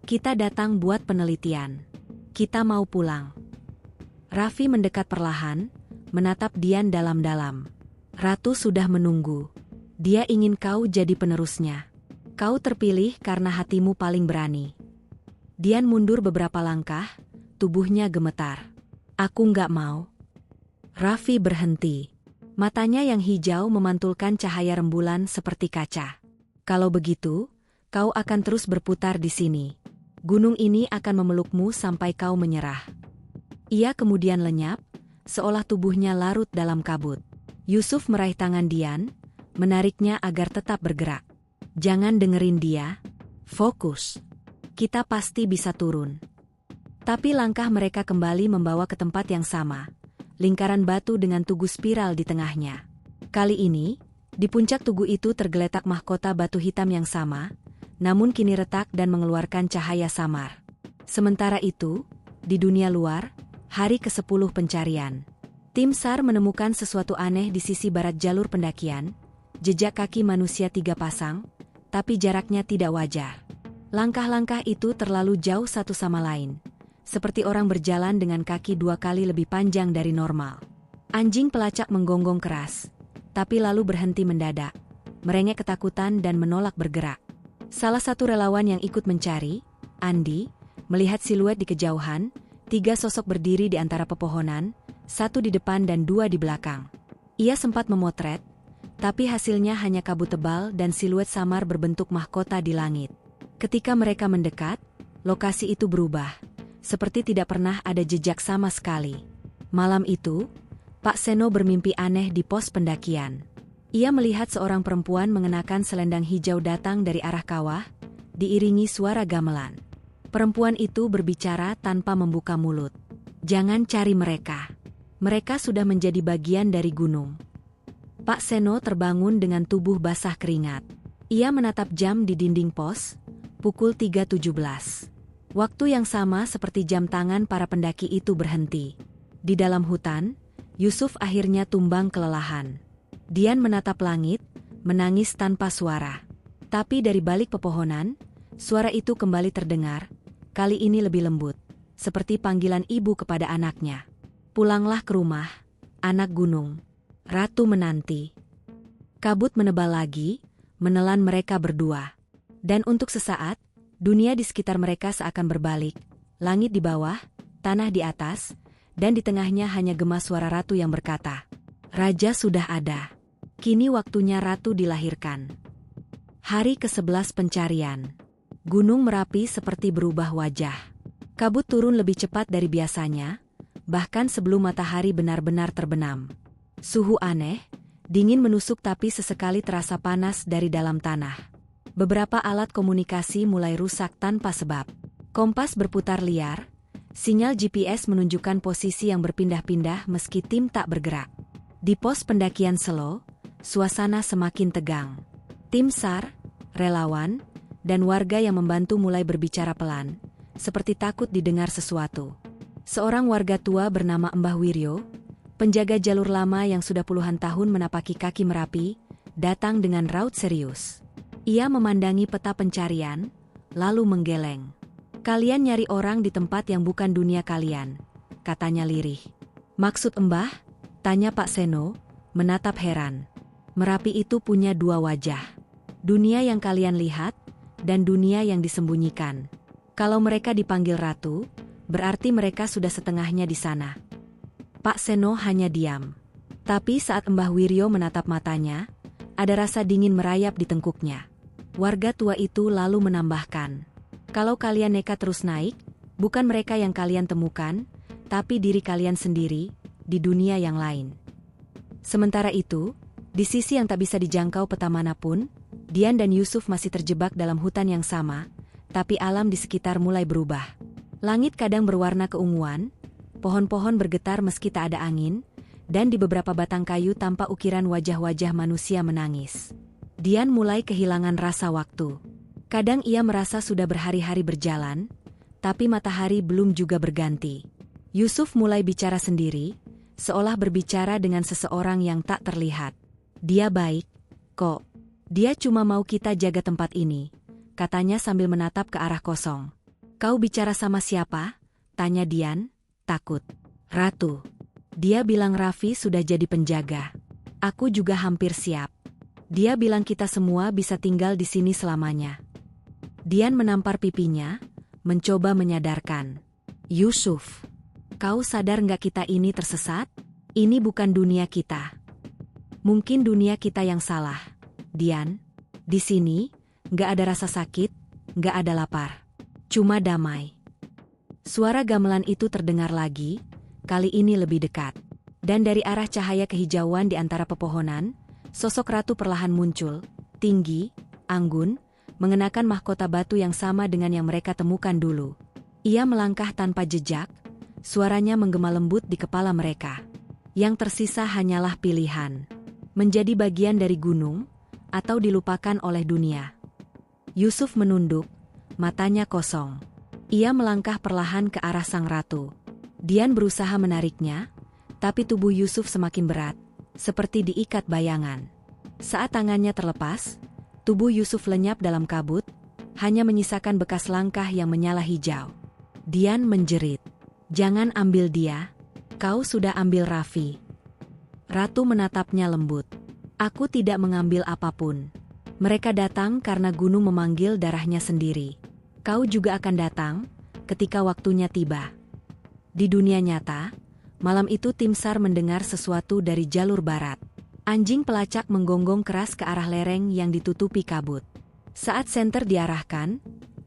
Kita datang buat penelitian. Kita mau pulang. Raffi mendekat perlahan, menatap Dian dalam-dalam. Ratu sudah menunggu. Dia ingin kau jadi penerusnya. Kau terpilih karena hatimu paling berani. Dian mundur beberapa langkah, tubuhnya gemetar. Aku nggak mau. Raffi berhenti. Matanya yang hijau memantulkan cahaya rembulan seperti kaca. Kalau begitu, kau akan terus berputar di sini. Gunung ini akan memelukmu sampai kau menyerah. Ia kemudian lenyap, seolah tubuhnya larut dalam kabut. Yusuf meraih tangan Dian, menariknya agar tetap bergerak. Jangan dengerin dia. Fokus. Kita pasti bisa turun. Tapi langkah mereka kembali membawa ke tempat yang sama. Lingkaran batu dengan tugu spiral di tengahnya. Kali ini, di puncak tugu itu tergeletak mahkota batu hitam yang sama, namun kini retak dan mengeluarkan cahaya samar. Sementara itu, di dunia luar, hari ke-10 pencarian. Tim SAR menemukan sesuatu aneh di sisi barat jalur pendakian, jejak kaki manusia 3 pasang, tapi jaraknya tidak wajar. Langkah-langkah itu terlalu jauh satu sama lain, seperti orang berjalan dengan kaki 2 kali lebih panjang dari normal. Anjing pelacak menggonggong keras, tapi lalu berhenti mendadak, merengek ketakutan dan menolak bergerak. Salah satu relawan yang ikut mencari, Andi, melihat siluet di kejauhan, 3 sosok berdiri di antara pepohonan, 1 di depan dan 2 di belakang. Ia sempat memotret, tapi hasilnya hanya kabut tebal dan siluet samar berbentuk mahkota di langit. Ketika mereka mendekat, lokasi itu berubah, seperti tidak pernah ada jejak sama sekali. Malam itu, Pak Seno bermimpi aneh di pos pendakian. Ia melihat seorang perempuan mengenakan selendang hijau datang dari arah kawah, diiringi suara gamelan. Perempuan itu berbicara tanpa membuka mulut. "Jangan cari mereka. Mereka sudah menjadi bagian dari gunung." Pak Seno terbangun dengan tubuh basah keringat. Ia menatap jam di dinding pos, pukul 3.17. Waktu yang sama seperti jam tangan para pendaki itu berhenti. Di dalam hutan, Yusuf akhirnya tumbang kelelahan. Dian menatap langit, menangis tanpa suara. Tapi dari balik pepohonan, suara itu kembali terdengar, kali ini lebih lembut, seperti panggilan ibu kepada anaknya. "Pulanglah ke rumah, anak gunung. Ratu menanti." Kabut menebal lagi, menelan mereka berdua. Dan untuk sesaat, dunia di sekitar mereka seakan berbalik. Langit di bawah, tanah di atas, dan di tengahnya hanya gema suara ratu yang berkata, "Raja sudah ada. Kini waktunya ratu dilahirkan." Hari ke-11 pencarian. Gunung Merapi seperti berubah wajah. Kabut turun lebih cepat dari biasanya, bahkan sebelum matahari benar-benar terbenam. Suhu aneh, dingin menusuk tapi sesekali terasa panas dari dalam tanah. Beberapa alat komunikasi mulai rusak tanpa sebab. Kompas berputar liar, sinyal GPS menunjukkan posisi yang berpindah-pindah meski tim tak bergerak. Di pos pendakian Selo, suasana semakin tegang. Tim SAR, relawan, dan warga yang membantu mulai berbicara pelan, seperti takut didengar sesuatu. Seorang warga tua bernama Mbah Wiryo, penjaga jalur lama yang sudah puluhan tahun menapaki kaki Merapi, datang dengan raut serius. Ia memandangi peta pencarian, lalu menggeleng. "Kalian nyari orang di tempat yang bukan dunia kalian," katanya lirih. "Maksud Mbah?" tanya Pak Seno, menatap heran. "Merapi itu punya 2 wajah. Dunia yang kalian lihat, dan dunia yang disembunyikan. Kalau mereka dipanggil ratu, berarti mereka sudah setengahnya di sana." Pak Seno hanya diam. Tapi saat Mbah Wiryo menatap matanya, ada rasa dingin merayap di tengkuknya. Warga tua itu lalu menambahkan, "Kalau kalian nekat terus naik, bukan mereka yang kalian temukan, tapi diri kalian sendiri, di dunia yang lain." Sementara itu, di sisi yang tak bisa dijangkau peta manapun, Dian dan Yusuf masih terjebak dalam hutan yang sama, tapi alam di sekitar mulai berubah. Langit kadang berwarna keunguan, pohon-pohon bergetar meski tak ada angin, dan di beberapa batang kayu tampak ukiran wajah-wajah manusia menangis. Dian mulai kehilangan rasa waktu. Kadang ia merasa sudah berhari-hari berjalan, tapi matahari belum juga berganti. Yusuf mulai bicara sendiri, seolah berbicara dengan seseorang yang tak terlihat. "Dia baik, kok. Dia cuma mau kita jaga tempat ini," katanya sambil menatap ke arah kosong. "Kau bicara sama siapa?" tanya Dian, takut. "Ratu. Dia bilang Raffi sudah jadi penjaga. Aku juga hampir siap. Dia bilang kita semua bisa tinggal di sini selamanya." Dian menampar pipinya, mencoba menyadarkan. "Yusuf, kau sadar nggak kita ini tersesat? Ini bukan dunia kita. Mungkin dunia kita yang salah, Dian. Di sini, nggak ada rasa sakit, nggak ada lapar. Cuma damai." Suara gamelan itu terdengar lagi, kali ini lebih dekat. Dan dari arah cahaya kehijauan di antara pepohonan, sosok ratu perlahan muncul, tinggi, anggun, mengenakan mahkota batu yang sama dengan yang mereka temukan dulu. Ia melangkah tanpa jejak, suaranya menggema lembut di kepala mereka. Yang tersisa hanyalah pilihan. Menjadi bagian dari gunung, atau dilupakan oleh dunia. Yusuf menunduk, matanya kosong. Ia melangkah perlahan ke arah sang ratu. Dian berusaha menariknya, tapi tubuh Yusuf semakin berat, seperti diikat bayangan. Saat tangannya terlepas, tubuh Yusuf lenyap dalam kabut, hanya menyisakan bekas langkah yang menyala hijau. Dian menjerit, "Jangan ambil dia, kau sudah ambil Raffi." Ratu menatapnya lembut. "Aku tidak mengambil apapun. Mereka datang karena gunung memanggil darahnya sendiri. Kau juga akan datang ketika waktunya tiba." Di dunia nyata, malam itu tim SAR mendengar sesuatu dari jalur barat. Anjing pelacak menggonggong keras ke arah lereng yang ditutupi kabut. Saat senter diarahkan,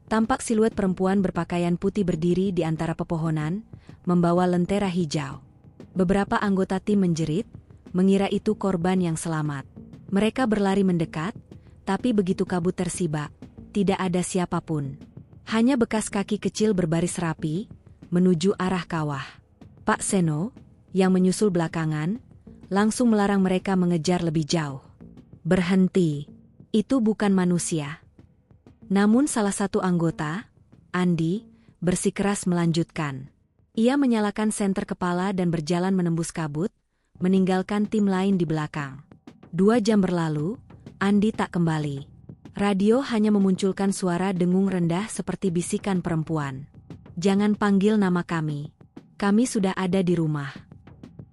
tampak siluet perempuan berpakaian putih berdiri di antara pepohonan, membawa lentera hijau. Beberapa anggota tim menjerit, mengira itu korban yang selamat. Mereka berlari mendekat, tapi begitu kabut tersibak, tidak ada siapapun. Hanya bekas kaki kecil berbaris rapi, menuju arah kawah. Pak Seno, yang menyusul belakangan, langsung melarang mereka mengejar lebih jauh. "Berhenti, itu bukan manusia." Namun salah satu anggota, Andi, bersikeras melanjutkan. Ia menyalakan senter kepala dan berjalan menembus kabut, meninggalkan tim lain di belakang. 2 jam berlalu, Andi tak kembali. Radio hanya memunculkan suara dengung rendah seperti bisikan perempuan. "Jangan panggil nama kami. Kami sudah ada di rumah."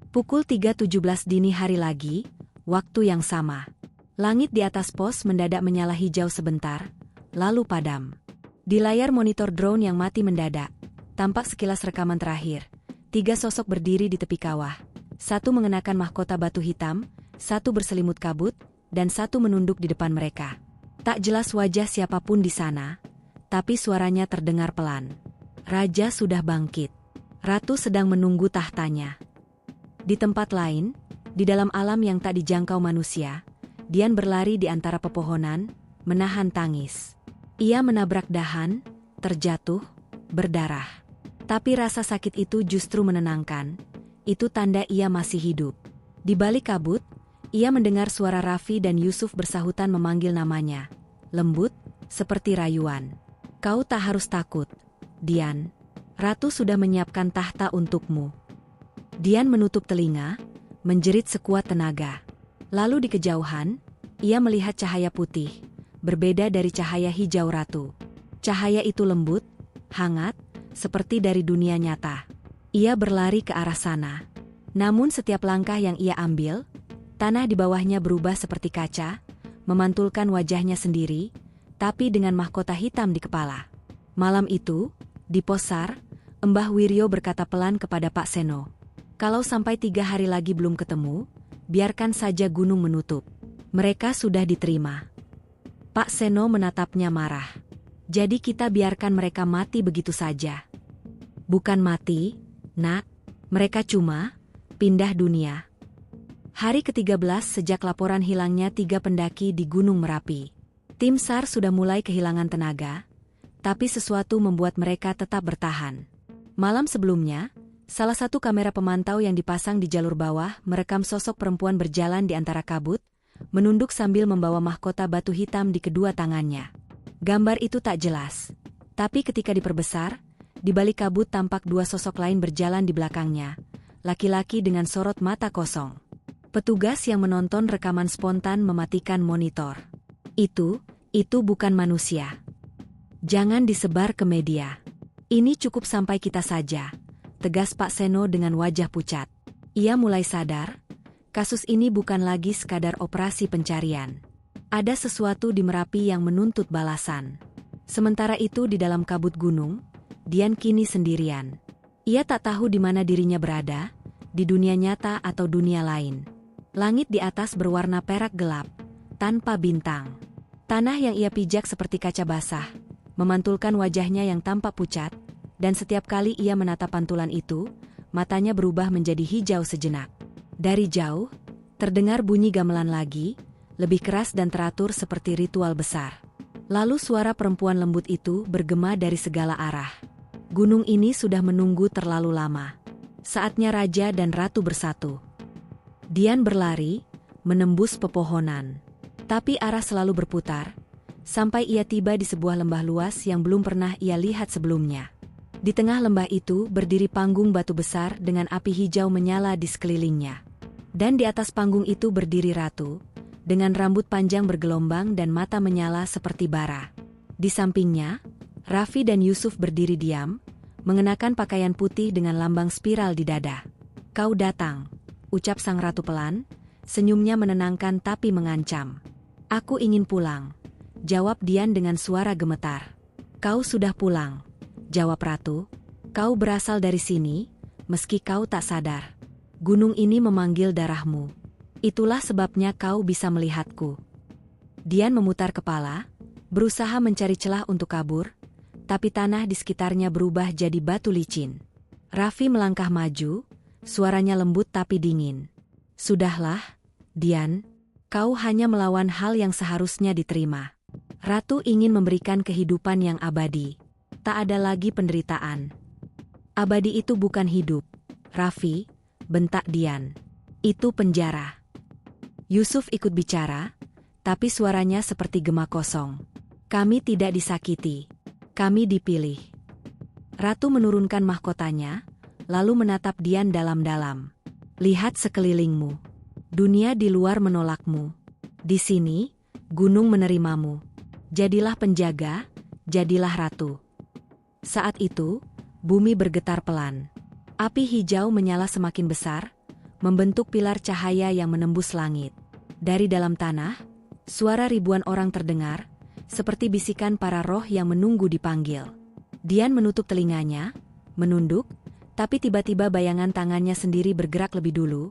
Pukul 3.17 dini hari lagi, waktu yang sama. Langit di atas pos mendadak menyala hijau sebentar, lalu padam. Di layar monitor drone yang mati mendadak, tampak sekilas rekaman terakhir. 3 sosok berdiri di tepi kawah. 1 mengenakan mahkota batu hitam, 1 berselimut kabut, dan 1 menunduk di depan mereka. Tak jelas wajah siapapun di sana, tapi suaranya terdengar pelan. "Raja sudah bangkit. Ratu sedang menunggu tahtanya." Di tempat lain, di dalam alam yang tak dijangkau manusia, Dian berlari di antara pepohonan, menahan tangis. Ia menabrak dahan, terjatuh, berdarah. Tapi rasa sakit itu justru menenangkan. Itu tanda ia masih hidup. Di balik kabut, ia mendengar suara Raffi dan Yusuf bersahutan memanggil namanya. Lembut, seperti rayuan. "Kau tak harus takut, Dian. Ratu sudah menyiapkan tahta untukmu." Dian menutup telinga, menjerit sekuat tenaga. Lalu di kejauhan, ia melihat cahaya putih, berbeda dari cahaya hijau ratu. Cahaya itu lembut, hangat, seperti dari dunia nyata. Ia berlari ke arah sana. Namun setiap langkah yang ia ambil, tanah di bawahnya berubah seperti kaca, memantulkan wajahnya sendiri, tapi dengan mahkota hitam di kepala. Malam itu, di pos SAR, Mbah Wiryo berkata pelan kepada Pak Seno, "Kalau sampai 3 hari lagi belum ketemu, biarkan saja gunung menutup. Mereka sudah diterima." Pak Seno menatapnya marah. "Jadi kita biarkan mereka mati begitu saja?" "Bukan mati, Nak. Mereka cuma pindah dunia." Hari ke-13 sejak laporan hilangnya 3 pendaki di Gunung Merapi. Tim SAR sudah mulai kehilangan tenaga, tapi sesuatu membuat mereka tetap bertahan. Malam sebelumnya, salah satu kamera pemantau yang dipasang di jalur bawah merekam sosok perempuan berjalan di antara kabut, menunduk sambil membawa mahkota batu hitam di kedua tangannya. Gambar itu tak jelas, tapi ketika diperbesar, di balik kabut tampak 2 sosok lain berjalan di belakangnya, laki-laki dengan sorot mata kosong. Petugas yang menonton rekaman spontan mematikan monitor. Itu bukan manusia. Jangan disebar ke media. Ini cukup sampai kita saja, tegas Pak Seno dengan wajah pucat. Ia mulai sadar, kasus ini bukan lagi sekadar operasi pencarian. Ada sesuatu di Merapi yang menuntut balasan. Sementara itu di dalam kabut gunung, Dian kini sendirian. Ia tak tahu di mana dirinya berada, di dunia nyata atau dunia lain. Langit di atas berwarna perak gelap, tanpa bintang. Tanah yang ia pijak seperti kaca basah, memantulkan wajahnya yang tampak pucat, dan setiap kali ia menatap pantulan itu, matanya berubah menjadi hijau sejenak. Dari jauh, terdengar bunyi gamelan lagi, lebih keras dan teratur seperti ritual besar. Lalu suara perempuan lembut itu bergema dari segala arah. Gunung ini sudah menunggu terlalu lama. Saatnya raja dan ratu bersatu. Dian berlari, menembus pepohonan. Tapi arah selalu berputar, sampai ia tiba di sebuah lembah luas yang belum pernah ia lihat sebelumnya. Di tengah lembah itu berdiri panggung batu besar dengan api hijau menyala di sekelilingnya. Dan di atas panggung itu berdiri ratu, dengan rambut panjang bergelombang dan mata menyala seperti bara. Di sampingnya, Raffi dan Yusuf berdiri diam, mengenakan pakaian putih dengan lambang spiral di dada. "Kau datang," ucap sang ratu pelan, senyumnya menenangkan tapi mengancam. "Aku ingin pulang," jawab Dian dengan suara gemetar. "Kau sudah pulang," jawab ratu. "Kau berasal dari sini, meski kau tak sadar. Gunung ini memanggil darahmu. Itulah sebabnya kau bisa melihatku." Dian memutar kepala, berusaha mencari celah untuk kabur, tapi tanah di sekitarnya berubah jadi batu licin. Raffi melangkah maju, suaranya lembut tapi dingin. "Sudahlah, Dian, kau hanya melawan hal yang seharusnya diterima. Ratu ingin memberikan kehidupan yang abadi. Tak ada lagi penderitaan." "Abadi itu bukan hidup, Raffi," bentak Dian. "Itu penjara." Yusuf ikut bicara, tapi suaranya seperti gema kosong. "Kami tidak disakiti. Kami dipilih." Ratu menurunkan mahkotanya, lalu menatap Dian dalam-dalam. "Lihat sekelilingmu. Dunia di luar menolakmu. Di sini, gunung menerimamu. Jadilah penjaga, jadilah ratu." Saat itu, bumi bergetar pelan. Api hijau menyala semakin besar, membentuk pilar cahaya yang menembus langit. Dari dalam tanah, suara ribuan orang terdengar, seperti bisikan para roh yang menunggu dipanggil. Dian menutup telinganya, menunduk, tapi tiba-tiba bayangan tangannya sendiri bergerak lebih dulu,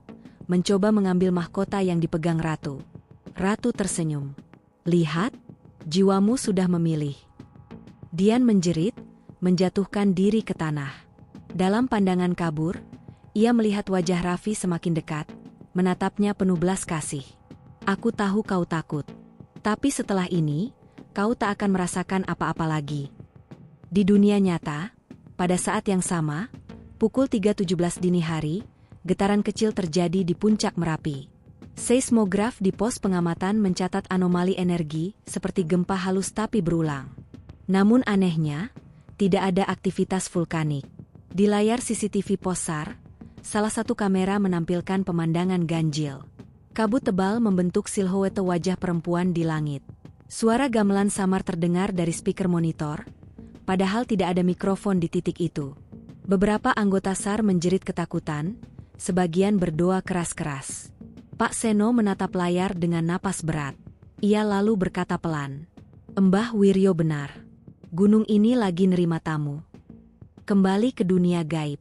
mencoba mengambil mahkota yang dipegang ratu. Ratu tersenyum. "Lihat, jiwamu sudah memilih." Dian menjerit, menjatuhkan diri ke tanah. Dalam pandangan kabur, ia melihat wajah Raffi semakin dekat, menatapnya penuh belas kasih. "Aku tahu kau takut. Tapi setelah ini, kau tak akan merasakan apa-apa lagi." Di dunia nyata, pada saat yang sama, pukul 3.17 dini hari, getaran kecil terjadi di puncak Merapi. Seismograf di pos pengamatan mencatat anomali energi seperti gempa halus tapi berulang. Namun anehnya, tidak ada aktivitas vulkanik. Di layar CCTV pos SAR, salah satu kamera menampilkan pemandangan ganjil. Kabut tebal membentuk silhouette wajah perempuan di langit. Suara gamelan samar terdengar dari speaker monitor, padahal tidak ada mikrofon di titik itu. Beberapa anggota SAR menjerit ketakutan, sebagian berdoa keras-keras. Pak Seno menatap layar dengan napas berat. Ia lalu berkata pelan, "Mbah Wiryo benar. Gunung ini lagi nerima tamu. Kembali ke dunia gaib."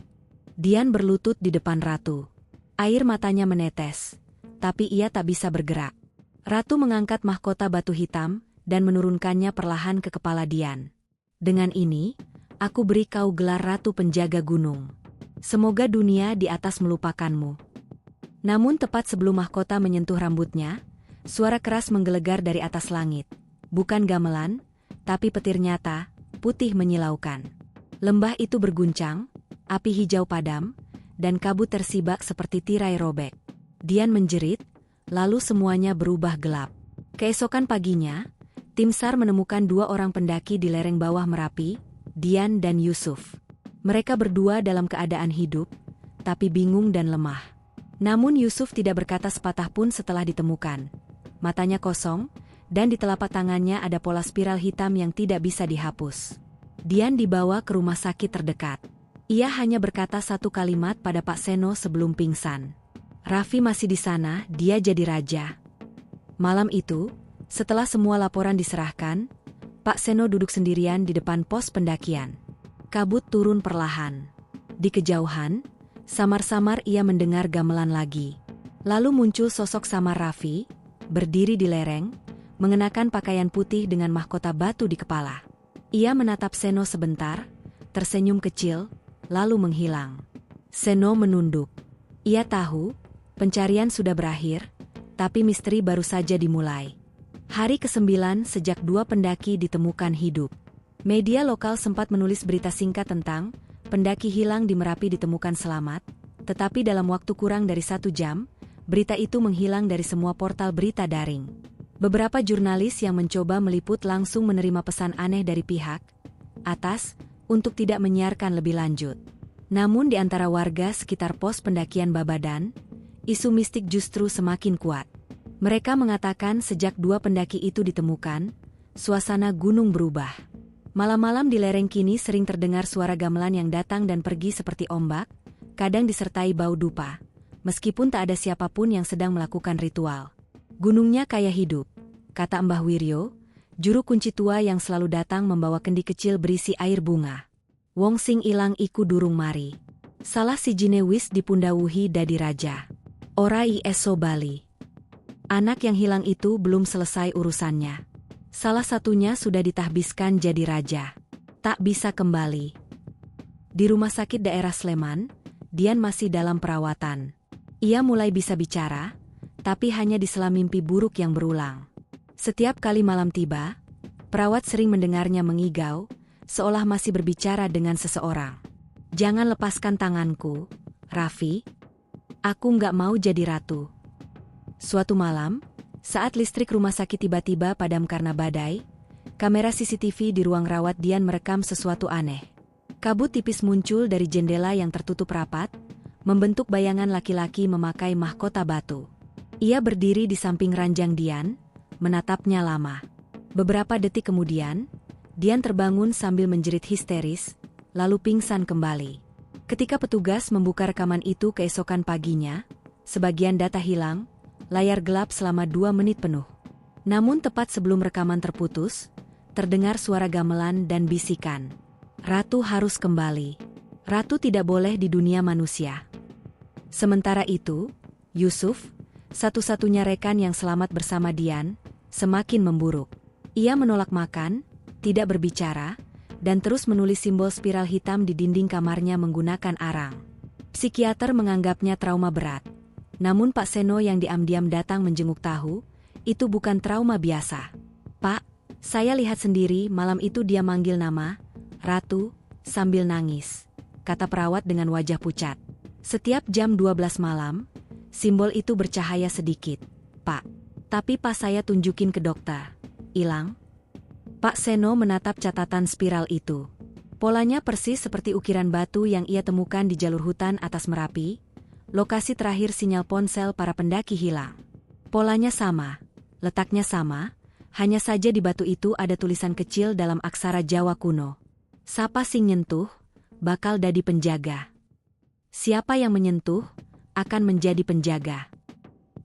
Dian berlutut di depan ratu. Air matanya menetes, tapi ia tak bisa bergerak. Ratu mengangkat mahkota batu hitam dan menurunkannya perlahan ke kepala Dian. "Dengan ini, aku beri kau gelar Ratu Penjaga Gunung. Semoga dunia di atas melupakanmu." Namun tepat sebelum mahkota menyentuh rambutnya, suara keras menggelegar dari atas langit. Bukan gamelan, tapi petir nyata, putih menyilaukan. Lembah itu berguncang, api hijau padam, dan kabut tersibak seperti tirai robek. Dian menjerit, lalu semuanya berubah gelap. Keesokan paginya, tim SAR menemukan 2 orang pendaki di lereng bawah Merapi, Dian dan Yusuf. Mereka berdua dalam keadaan hidup, tapi bingung dan lemah. Namun Yusuf tidak berkata sepatah pun setelah ditemukan. Matanya kosong, dan di telapak tangannya ada pola spiral hitam yang tidak bisa dihapus. Dian dibawa ke rumah sakit terdekat. Ia hanya berkata satu kalimat pada Pak Seno sebelum pingsan. "Raffi masih di sana, dia jadi raja." Malam itu, setelah semua laporan diserahkan, Pak Seno duduk sendirian di depan pos pendakian. Kabut turun perlahan. Di kejauhan, samar-samar ia mendengar gamelan lagi. Lalu muncul sosok samar Raffi, berdiri di lereng, mengenakan pakaian putih dengan mahkota batu di kepala. Ia menatap Seno sebentar, tersenyum kecil, lalu menghilang. Seno menunduk. Ia tahu, pencarian sudah berakhir, tapi misteri baru saja dimulai. Hari ke-9 sejak 2 pendaki ditemukan hidup. Media lokal sempat menulis berita singkat tentang pendaki hilang di Merapi ditemukan selamat, tetapi dalam waktu kurang dari 1 jam, berita itu menghilang dari semua portal berita daring. Beberapa jurnalis yang mencoba meliput langsung menerima pesan aneh dari pihak atas untuk tidak menyiarkan lebih lanjut. Namun di antara warga sekitar pos pendakian Babadan, isu mistik justru semakin kuat. Mereka mengatakan sejak dua pendaki itu ditemukan, suasana gunung berubah. Malam-malam di lereng kini sering terdengar suara gamelan yang datang dan pergi seperti ombak, kadang disertai bau dupa, meskipun tak ada siapapun yang sedang melakukan ritual. Gunungnya kaya hidup, kata Mbah Wiryo, juru kunci tua yang selalu datang membawa kendi kecil berisi air bunga. Wong sing ilang iku durung mari. Salah sijine wis dipundhawuhi dadi raja. Ora eso bali. Anak yang hilang itu belum selesai urusannya. Salah satunya sudah ditahbiskan jadi raja. Tak bisa kembali. Di rumah sakit daerah Sleman, Dian masih dalam perawatan. Ia mulai bisa bicara, tapi hanya di sela mimpi buruk yang berulang. Setiap kali malam tiba, perawat sering mendengarnya mengigau, seolah masih berbicara dengan seseorang. Jangan lepaskan tanganku, Raffi. Aku nggak mau jadi ratu. Suatu malam, saat listrik rumah sakit tiba-tiba padam karena badai, kamera CCTV di ruang rawat Dian merekam sesuatu aneh. Kabut tipis muncul dari jendela yang tertutup rapat, membentuk bayangan laki-laki memakai mahkota batu. Ia berdiri di samping ranjang Dian, menatapnya lama. Beberapa detik kemudian, Dian terbangun sambil menjerit histeris, lalu pingsan kembali. Ketika petugas membuka rekaman itu keesokan paginya, sebagian data hilang, layar gelap selama 2 menit penuh. Namun tepat sebelum rekaman terputus, terdengar suara gamelan dan bisikan. Ratu harus kembali. Ratu tidak boleh di dunia manusia. Sementara itu, Yusuf, satu-satunya rekan yang selamat bersama Dian, semakin memburuk. Ia menolak makan, tidak berbicara, dan terus menulis simbol spiral hitam di dinding kamarnya menggunakan arang. Psikiater menganggapnya trauma berat. Namun Pak Seno yang diam-diam datang menjenguk tahu, itu bukan trauma biasa. Pak, saya lihat sendiri malam itu dia manggil nama, Ratu, sambil nangis, kata perawat dengan wajah pucat. Setiap jam 12 malam, simbol itu bercahaya sedikit. Pak, tapi pas saya tunjukin ke dokter, hilang. Pak Seno menatap catatan spiral itu. Polanya persis seperti ukiran batu yang ia temukan di jalur hutan atas Merapi, lokasi terakhir sinyal ponsel para pendaki hilang. Polanya sama, letaknya sama, hanya saja di batu itu ada tulisan kecil dalam aksara Jawa kuno. Sapa sing nyentuh, bakal dadi penjaga. Siapa yang menyentuh, akan menjadi penjaga.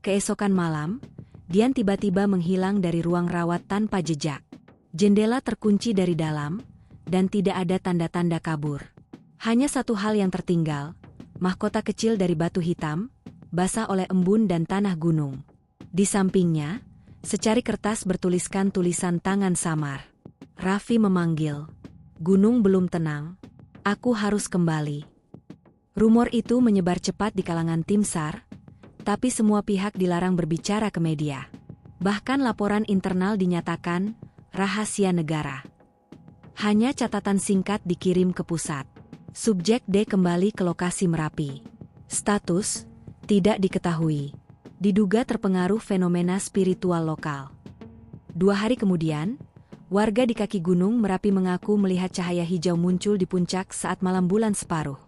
Keesokan malam, Dian tiba-tiba menghilang dari ruang rawat tanpa jejak. Jendela terkunci dari dalam, dan tidak ada tanda-tanda kabur. Hanya satu hal yang tertinggal, mahkota kecil dari batu hitam, basah oleh embun dan tanah gunung. Di sampingnya, secari kertas bertuliskan tulisan tangan samar. Raffi memanggil. Gunung belum tenang. Aku harus kembali. Rumor itu menyebar cepat di kalangan tim SAR, tapi semua pihak dilarang berbicara ke media. Bahkan laporan internal dinyatakan rahasia negara. Hanya catatan singkat dikirim ke pusat. Subjek D kembali ke lokasi Merapi. Status, tidak diketahui. Diduga terpengaruh fenomena spiritual lokal. 2 hari kemudian, warga di kaki gunung Merapi mengaku melihat cahaya hijau muncul di puncak saat malam bulan separuh.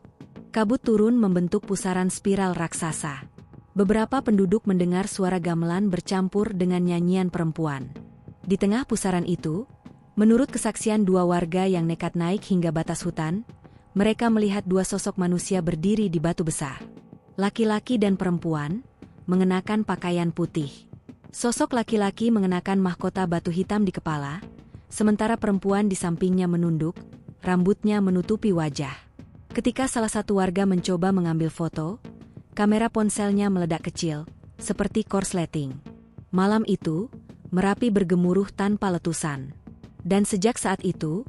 Kabut turun membentuk pusaran spiral raksasa. Beberapa penduduk mendengar suara gamelan bercampur dengan nyanyian perempuan. Di tengah pusaran itu, menurut kesaksian 2 warga yang nekat naik hingga batas hutan, mereka melihat 2 sosok manusia berdiri di batu besar. Laki-laki dan perempuan, mengenakan pakaian putih. Sosok laki-laki mengenakan mahkota batu hitam di kepala, sementara perempuan di sampingnya menunduk, rambutnya menutupi wajah. Ketika salah satu warga mencoba mengambil foto, kamera ponselnya meledak kecil, seperti korsleting. Malam itu, Merapi bergemuruh tanpa letusan. Dan sejak saat itu,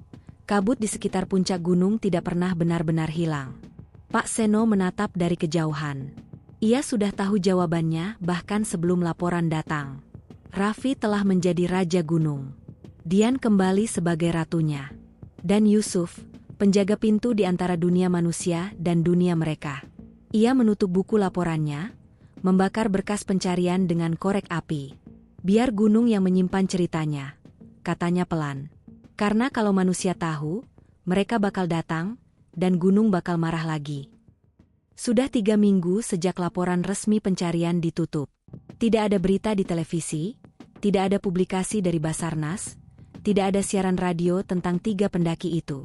kabut di sekitar puncak gunung tidak pernah benar-benar hilang. Pak Seno menatap dari kejauhan. Ia sudah tahu jawabannya bahkan sebelum laporan datang. Raffi telah menjadi raja gunung. Dian kembali sebagai ratunya. Dan Yusuf, penjaga pintu di antara dunia manusia dan dunia mereka. Ia menutup buku laporannya, membakar berkas pencarian dengan korek api. Biar gunung yang menyimpan ceritanya, katanya pelan. Karena kalau manusia tahu, mereka bakal datang, dan gunung bakal marah lagi. Sudah 3 minggu sejak laporan resmi pencarian ditutup. Tidak ada berita di televisi, tidak ada publikasi dari Basarnas, tidak ada siaran radio tentang 3 pendaki itu.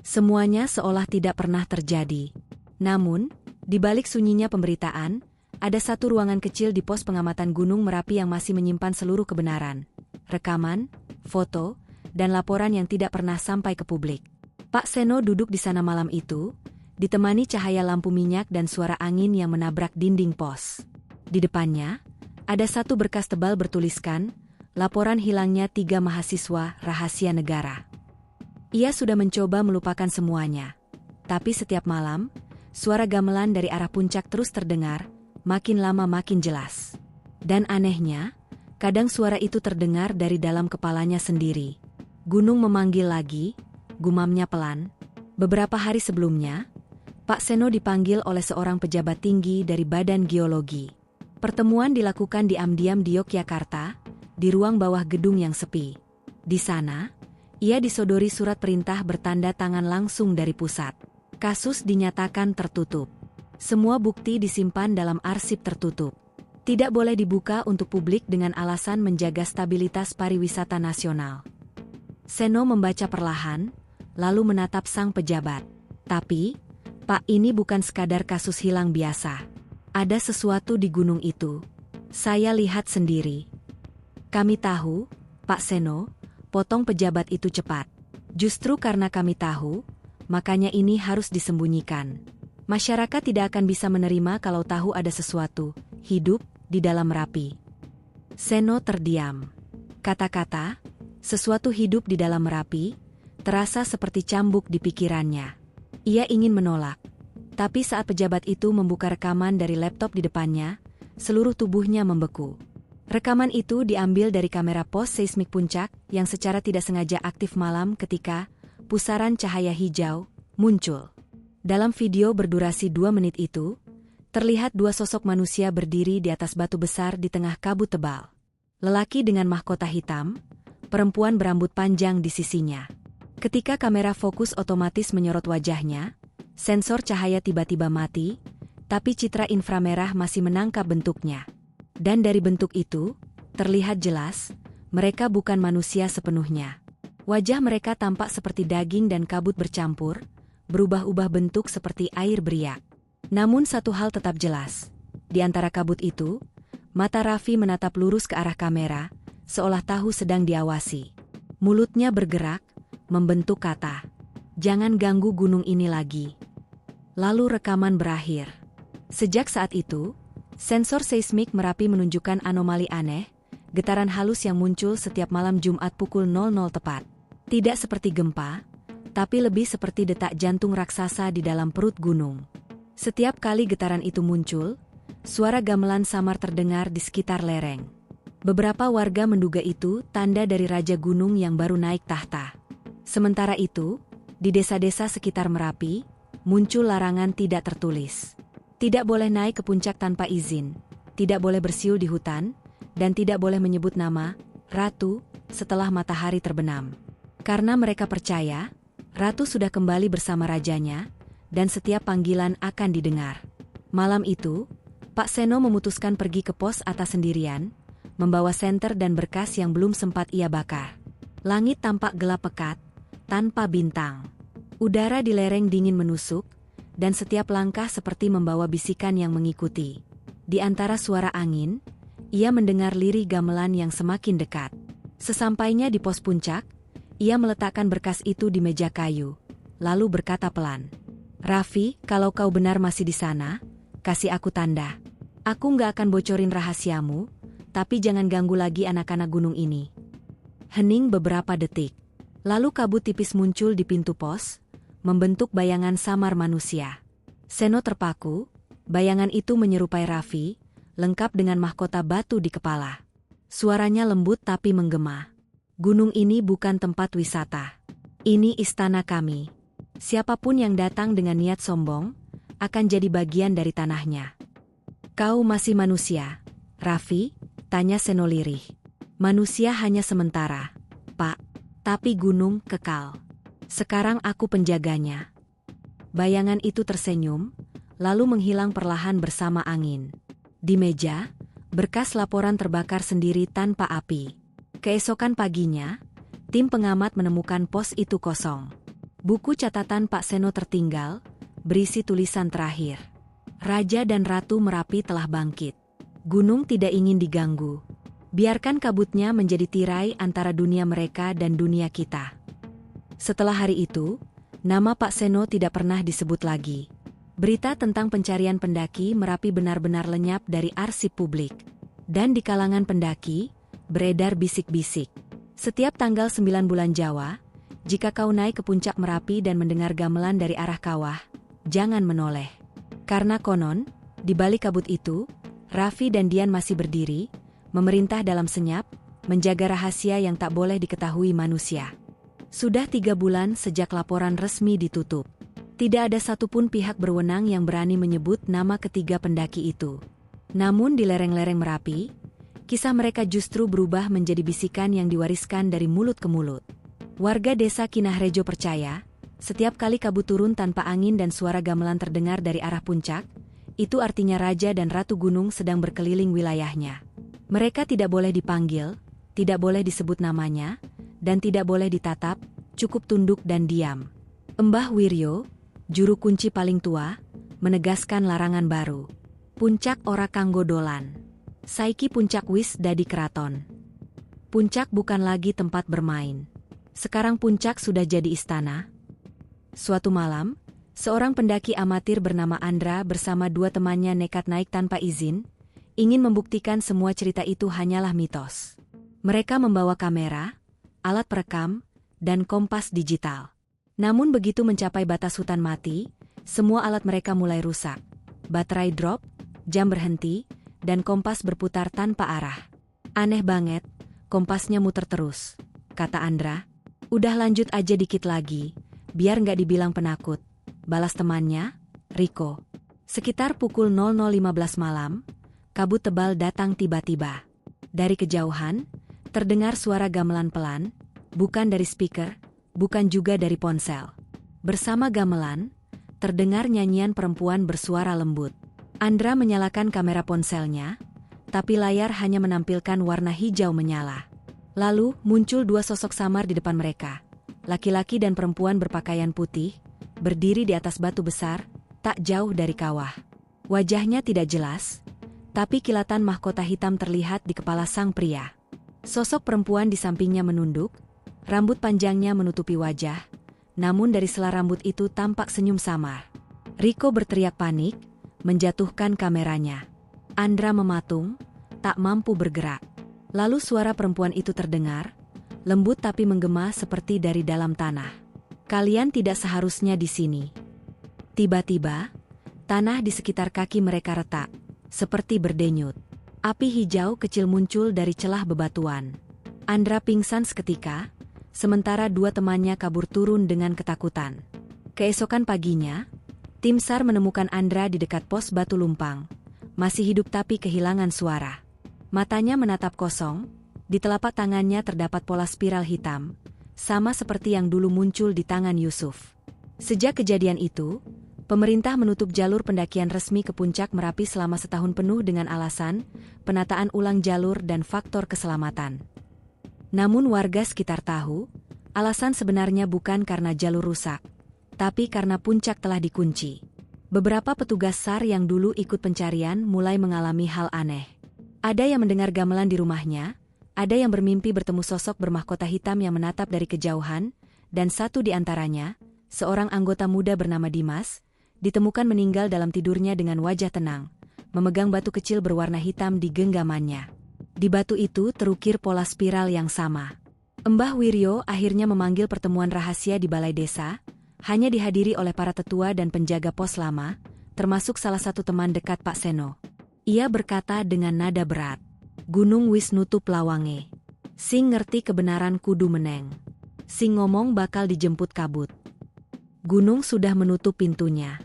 Semuanya seolah tidak pernah terjadi. Namun, di balik sunyinya pemberitaan, ada satu ruangan kecil di pos pengamatan Gunung Merapi yang masih menyimpan seluruh kebenaran, rekaman, foto, dan laporan yang tidak pernah sampai ke publik. Pak Seno duduk di sana malam itu, ditemani cahaya lampu minyak dan suara angin yang menabrak dinding pos. Di depannya, ada satu berkas tebal bertuliskan, laporan hilangnya 3 mahasiswa rahasia negara. Ia sudah mencoba melupakan semuanya. Tapi setiap malam, suara gamelan dari arah puncak terus terdengar, makin lama makin jelas. Dan anehnya, kadang suara itu terdengar dari dalam kepalanya sendiri. Gunung memanggil lagi, gumamnya pelan. Beberapa hari sebelumnya, Pak Seno dipanggil oleh seorang pejabat tinggi dari Badan Geologi. Pertemuan dilakukan diam-diam di Yogyakarta, di ruang bawah gedung yang sepi. Di sana, ia disodori surat perintah bertanda tangan langsung dari pusat. Kasus dinyatakan tertutup. Semua bukti disimpan dalam arsip tertutup. Tidak boleh dibuka untuk publik dengan alasan menjaga stabilitas pariwisata nasional. Seno membaca perlahan, lalu menatap sang pejabat. Tapi, Pak, ini bukan sekadar kasus hilang biasa. Ada sesuatu di gunung itu. Saya lihat sendiri. Kami tahu, Pak Seno, potong pejabat itu cepat. Justru karena kami tahu, makanya ini harus disembunyikan. Masyarakat tidak akan bisa menerima kalau tahu ada sesuatu hidup di dalam Merapi. Seno terdiam. Kata-kata, sesuatu hidup di dalam Merapi, terasa seperti cambuk di pikirannya. Ia ingin menolak. Tapi saat pejabat itu membuka rekaman dari laptop di depannya, seluruh tubuhnya membeku. Rekaman itu diambil dari kamera pos seismik puncak yang secara tidak sengaja aktif malam ketika pusaran cahaya hijau muncul. Dalam video berdurasi 2 menit itu, terlihat 2 sosok manusia berdiri di atas batu besar di tengah kabut tebal. Lelaki dengan mahkota hitam, perempuan berambut panjang di sisinya. Ketika kamera fokus otomatis menyorot wajahnya, sensor cahaya tiba-tiba mati, tapi citra inframerah masih menangkap bentuknya. Dan dari bentuk itu, terlihat jelas, mereka bukan manusia sepenuhnya. Wajah mereka tampak seperti daging dan kabut bercampur, berubah-ubah bentuk seperti air beriak. Namun satu hal tetap jelas. Di antara kabut itu, mata Raffi menatap lurus ke arah kamera, seolah tahu sedang diawasi. Mulutnya bergerak, membentuk kata, "Jangan ganggu gunung ini lagi." Lalu rekaman berakhir. Sejak saat itu, sensor seismik Merapi menunjukkan anomali aneh, getaran halus yang muncul setiap malam Jumat pukul 00 tepat. Tidak seperti gempa, tapi lebih seperti detak jantung raksasa di dalam perut gunung. Setiap kali getaran itu muncul, suara gamelan samar terdengar di sekitar lereng. Beberapa warga menduga itu tanda dari Raja Gunung yang baru naik tahta. Sementara itu, di desa-desa sekitar Merapi, muncul larangan tidak tertulis. Tidak boleh naik ke puncak tanpa izin, tidak boleh bersiul di hutan, dan tidak boleh menyebut nama Ratu setelah matahari terbenam. Karena mereka percaya, Ratu sudah kembali bersama rajanya, dan setiap panggilan akan didengar. Malam itu, Pak Seno memutuskan pergi ke pos atas sendirian, membawa senter dan berkas yang belum sempat ia bakar. Langit tampak gelap pekat, tanpa bintang. Udara di lereng dingin menusuk, dan setiap langkah seperti membawa bisikan yang mengikuti. Di antara suara angin, ia mendengar lirih gamelan yang semakin dekat. Sesampainya di pos puncak, ia meletakkan berkas itu di meja kayu, lalu berkata pelan, "Raffi, kalau kau benar masih di sana, kasih aku tanda. Aku nggak akan bocorin rahasiamu, tapi jangan ganggu lagi anak-anak gunung ini." Hening beberapa detik. Lalu kabut tipis muncul di pintu pos, membentuk bayangan samar manusia. Seno terpaku, bayangan itu menyerupai Raffi, lengkap dengan mahkota batu di kepala. Suaranya lembut tapi menggema. "Gunung ini bukan tempat wisata. Ini istana kami. Siapapun yang datang dengan niat sombong, akan jadi bagian dari tanahnya." "Kau masih manusia, Raffi?" tanya Seno lirih. Manusia hanya sementara, Pak. Tapi gunung kekal. Sekarang aku penjaganya. Bayangan itu tersenyum, lalu menghilang perlahan bersama angin. Di meja, berkas laporan terbakar sendiri tanpa api. Keesokan paginya, tim pengamat menemukan pos itu kosong. Buku catatan Pak Seno tertinggal, berisi tulisan terakhir. Raja dan Ratu Merapi telah bangkit. Gunung tidak ingin diganggu. Biarkan kabutnya menjadi tirai antara dunia mereka dan dunia kita. Setelah hari itu, nama Pak Seno tidak pernah disebut lagi. Berita tentang pencarian pendaki Merapi benar-benar lenyap dari arsip publik. Dan di kalangan pendaki, beredar bisik-bisik. Setiap tanggal 9 bulan Jawa, jika kau naik ke puncak Merapi dan mendengar gamelan dari arah kawah, jangan menoleh. Karena konon, di balik kabut itu, Raffi dan Dian masih berdiri, memerintah dalam senyap, menjaga rahasia yang tak boleh diketahui manusia. Sudah 3 bulan sejak laporan resmi ditutup. Tidak ada satupun pihak berwenang yang berani menyebut nama ketiga pendaki itu. Namun di lereng-lereng Merapi, kisah mereka justru berubah menjadi bisikan yang diwariskan dari mulut ke mulut. Warga desa Kinahrejo percaya, setiap kali kabut turun tanpa angin dan suara gamelan terdengar dari arah puncak, itu artinya Raja dan Ratu Gunung sedang berkeliling wilayahnya. Mereka tidak boleh dipanggil, tidak boleh disebut namanya, dan tidak boleh ditatap, cukup tunduk dan diam. Mbah Wiryo, juru kunci paling tua, menegaskan larangan baru. Puncak ora kanggo dolan. Saiki puncak wis dadi keraton. Puncak bukan lagi tempat bermain. Sekarang puncak sudah jadi istana. Suatu malam, seorang pendaki amatir bernama Andra bersama 2 temannya nekat naik tanpa izin, ingin membuktikan semua cerita itu hanyalah mitos. Mereka membawa kamera, alat perekam, dan kompas digital. Namun begitu mencapai batas hutan mati, semua alat mereka mulai rusak. Baterai drop, jam berhenti, dan kompas berputar tanpa arah. Aneh banget, kompasnya muter terus, kata Andra. Udah lanjut aja dikit lagi, biar nggak dibilang penakut, balas temannya, Riko. Sekitar pukul 00.15 malam, kabut tebal datang tiba-tiba. Dari kejauhan, terdengar suara gamelan pelan, bukan dari speaker, bukan juga dari ponsel. Bersama gamelan, terdengar nyanyian perempuan bersuara lembut. Andra menyalakan kamera ponselnya, tapi layar hanya menampilkan warna hijau menyala. Lalu, muncul 2 sosok samar di depan mereka. Laki-laki dan perempuan berpakaian putih, berdiri di atas batu besar, tak jauh dari kawah. Wajahnya tidak jelas, tapi kilatan mahkota hitam terlihat di kepala sang pria. Sosok perempuan di sampingnya menunduk, rambut panjangnya menutupi wajah, namun dari sela rambut itu tampak senyum samar. Riko berteriak panik, menjatuhkan kameranya. Andra mematung, tak mampu bergerak. Lalu suara perempuan itu terdengar, lembut tapi menggema seperti dari dalam tanah. Kalian tidak seharusnya di sini. Tiba-tiba, tanah di sekitar kaki mereka retak, seperti berdenyut. Api hijau kecil muncul dari celah bebatuan. Andra pingsan seketika, sementara 2 temannya kabur turun dengan ketakutan. Keesokan paginya, tim SAR menemukan Andra di dekat pos Batu Lumpang. Masih hidup tapi kehilangan suara. Matanya menatap kosong, di telapak tangannya terdapat pola spiral hitam, sama seperti yang dulu muncul di tangan Yusuf. Sejak kejadian itu, pemerintah menutup jalur pendakian resmi ke puncak Merapi selama setahun penuh dengan alasan penataan ulang jalur dan faktor keselamatan. Namun warga sekitar tahu, alasan sebenarnya bukan karena jalur rusak, tapi karena puncak telah dikunci. Beberapa petugas SAR yang dulu ikut pencarian mulai mengalami hal aneh. Ada yang mendengar gamelan di rumahnya, ada yang bermimpi bertemu sosok bermahkota hitam yang menatap dari kejauhan, dan satu di antaranya, seorang anggota muda bernama Dimas, ditemukan meninggal dalam tidurnya dengan wajah tenang, memegang batu kecil berwarna hitam di genggamannya. Di batu itu terukir pola spiral yang sama. Mbah Wiryo akhirnya memanggil pertemuan rahasia di balai desa, hanya dihadiri oleh para tetua dan penjaga pos lama, termasuk salah satu teman dekat Pak Seno. Ia berkata dengan nada berat, "Gunung wis nutup lawange. Sing ngerti kebenaran kudu meneng. Sing ngomong bakal dijemput kabut. Gunung sudah menutup pintunya.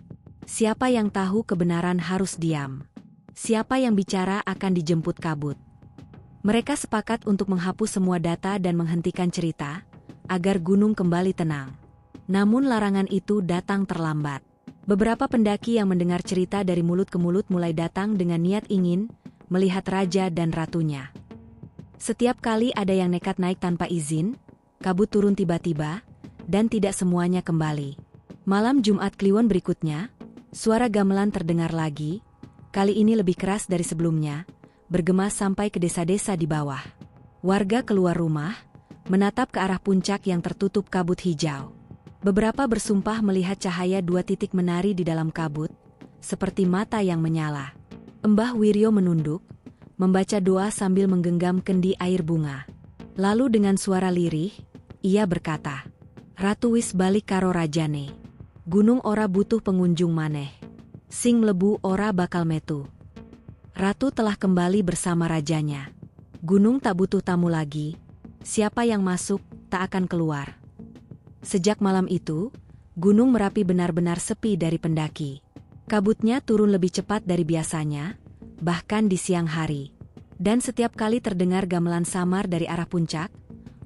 Siapa yang tahu kebenaran harus diam. Siapa yang bicara akan dijemput kabut." Mereka sepakat untuk menghapus semua data dan menghentikan cerita, agar gunung kembali tenang. Namun larangan itu datang terlambat. Beberapa pendaki yang mendengar cerita dari mulut ke mulut mulai datang dengan niat ingin melihat raja dan ratunya. Setiap kali ada yang nekat naik tanpa izin, kabut turun tiba-tiba, dan tidak semuanya kembali. Malam Jumat Kliwon berikutnya, suara gamelan terdengar lagi, kali ini lebih keras dari sebelumnya, bergema sampai ke desa-desa di bawah. Warga keluar rumah, menatap ke arah puncak yang tertutup kabut hijau. Beberapa bersumpah melihat cahaya 2 titik menari di dalam kabut, seperti mata yang menyala. Mbah Wiryo menunduk, membaca doa sambil menggenggam kendi air bunga. Lalu dengan suara lirih, ia berkata, "Ratu wis balik karo rajane. Gunung ora butuh pengunjung maneh. Sing mlebu ora bakal metu. Ratu telah kembali bersama rajanya. Gunung tak butuh tamu lagi. Siapa yang masuk, tak akan keluar." Sejak malam itu, Gunung Merapi benar-benar sepi dari pendaki. Kabutnya turun lebih cepat dari biasanya, bahkan di siang hari. Dan setiap kali terdengar gamelan samar dari arah puncak,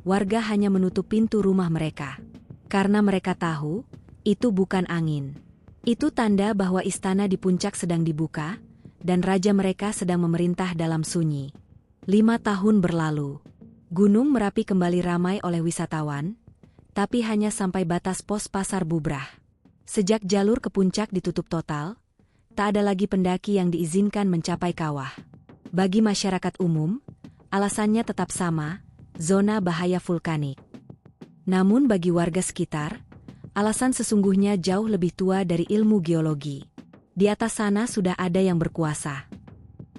warga hanya menutup pintu rumah mereka. Karena mereka tahu, itu bukan angin. Itu tanda bahwa istana di puncak sedang dibuka, dan raja mereka sedang memerintah dalam sunyi. 5 tahun berlalu. Gunung Merapi kembali ramai oleh wisatawan, tapi hanya sampai batas pos Pasar Bubrah. Sejak jalur ke puncak ditutup total, tak ada lagi pendaki yang diizinkan mencapai kawah. Bagi masyarakat umum, alasannya tetap sama, zona bahaya vulkanik. Namun bagi warga sekitar, alasan sesungguhnya jauh lebih tua dari ilmu geologi. Di atas sana sudah ada yang berkuasa.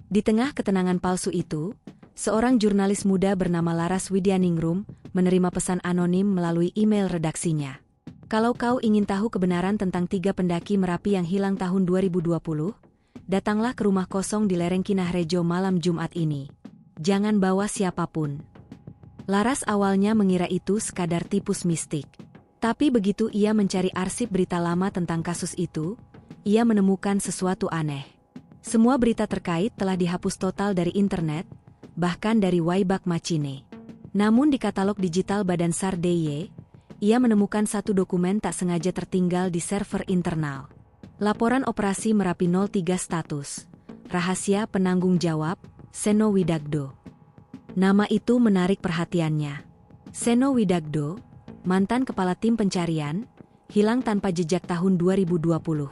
Di tengah ketenangan palsu itu, seorang jurnalis muda bernama Laras Widyaningrum menerima pesan anonim melalui email redaksinya. "Kalau kau ingin tahu kebenaran tentang 3 pendaki Merapi yang hilang tahun 2020, datanglah ke rumah kosong di lereng Kinahrejo malam Jumat ini. Jangan bawa siapapun." Laras awalnya mengira itu sekadar tipus mistik. Tapi begitu ia mencari arsip berita lama tentang kasus itu, ia menemukan sesuatu aneh. Semua berita terkait telah dihapus total dari internet, bahkan dari Wayback Machine. Namun di katalog digital Badan SAR DIY, ia menemukan satu dokumen tak sengaja tertinggal di server internal. Laporan Operasi Merapi 03 status. Rahasia penanggung jawab, Seno Widagdo. Nama itu menarik perhatiannya. Seno Widagdo, mantan kepala tim pencarian, hilang tanpa jejak tahun 2020.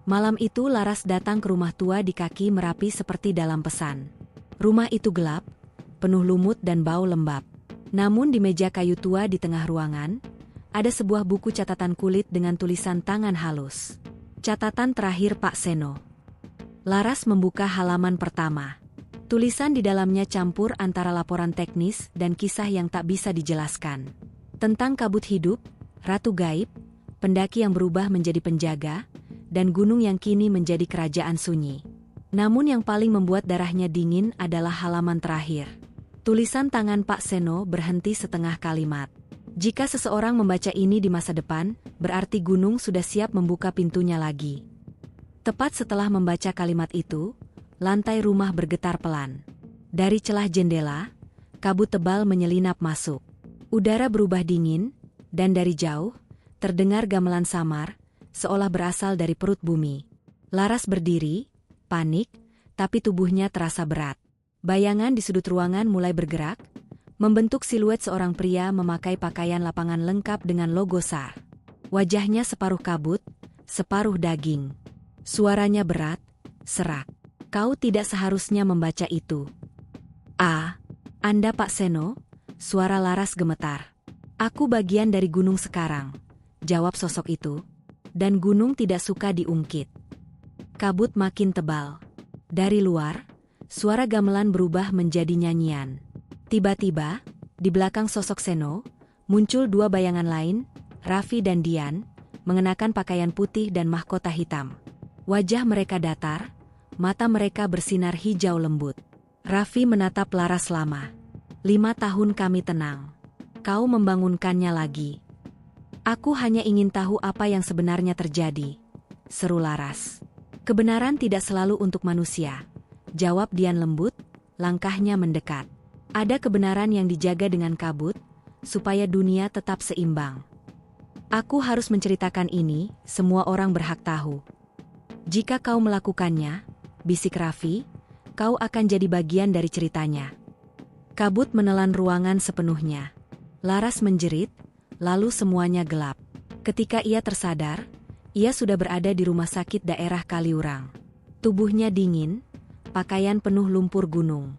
Malam itu Laras datang ke rumah tua di kaki Merapi seperti dalam pesan. Rumah itu gelap, penuh lumut dan bau lembab. Namun di meja kayu tua di tengah ruangan, ada sebuah buku catatan kulit dengan tulisan tangan halus. Catatan terakhir Pak Seno. Laras membuka halaman pertama. Tulisan di dalamnya campur antara laporan teknis dan kisah yang tak bisa dijelaskan. Tentang kabut hidup, ratu gaib, pendaki yang berubah menjadi penjaga, dan gunung yang kini menjadi kerajaan sunyi. Namun yang paling membuat darahnya dingin adalah halaman terakhir. Tulisan tangan Pak Seno berhenti setengah kalimat. Jika seseorang membaca ini di masa depan, berarti gunung sudah siap membuka pintunya lagi. Tepat setelah membaca kalimat itu, lantai rumah bergetar pelan. Dari celah jendela, kabut tebal menyelinap masuk. Udara berubah dingin, dan dari jauh, terdengar gamelan samar, seolah berasal dari perut bumi. Laras berdiri, panik, tapi tubuhnya terasa berat. Bayangan di sudut ruangan mulai bergerak, membentuk siluet seorang pria memakai pakaian lapangan lengkap dengan logo SAR. Wajahnya separuh kabut, separuh daging. Suaranya berat, serak. "Kau tidak seharusnya membaca itu." "Ah, Anda Pak Seno?" Suara Laras gemetar. "Aku bagian dari gunung sekarang," jawab sosok itu. "Dan gunung tidak suka diungkit." Kabut makin tebal. Dari luar, suara gamelan berubah menjadi nyanyian. Tiba-tiba, di belakang sosok Seno, muncul 2 bayangan lain, Raffi dan Dian, mengenakan pakaian putih dan mahkota hitam. Wajah mereka datar, mata mereka bersinar hijau lembut. Raffi menatap Laras lama. 5 tahun kami tenang. Kau membangunkannya lagi." "Aku hanya ingin tahu apa yang sebenarnya terjadi," seru Laras. "Kebenaran tidak selalu untuk manusia," jawab Dian lembut, langkahnya mendekat. Ada kebenaran yang dijaga dengan kabut, supaya dunia tetap seimbang. Aku harus menceritakan ini, semua orang berhak tahu. Jika kau melakukannya, bisik Raffi, kau akan jadi bagian dari ceritanya. Kabut menelan ruangan sepenuhnya. Laras menjerit, lalu semuanya gelap. Ketika ia tersadar, ia sudah berada di rumah sakit daerah Kaliurang. Tubuhnya dingin, pakaian penuh lumpur gunung.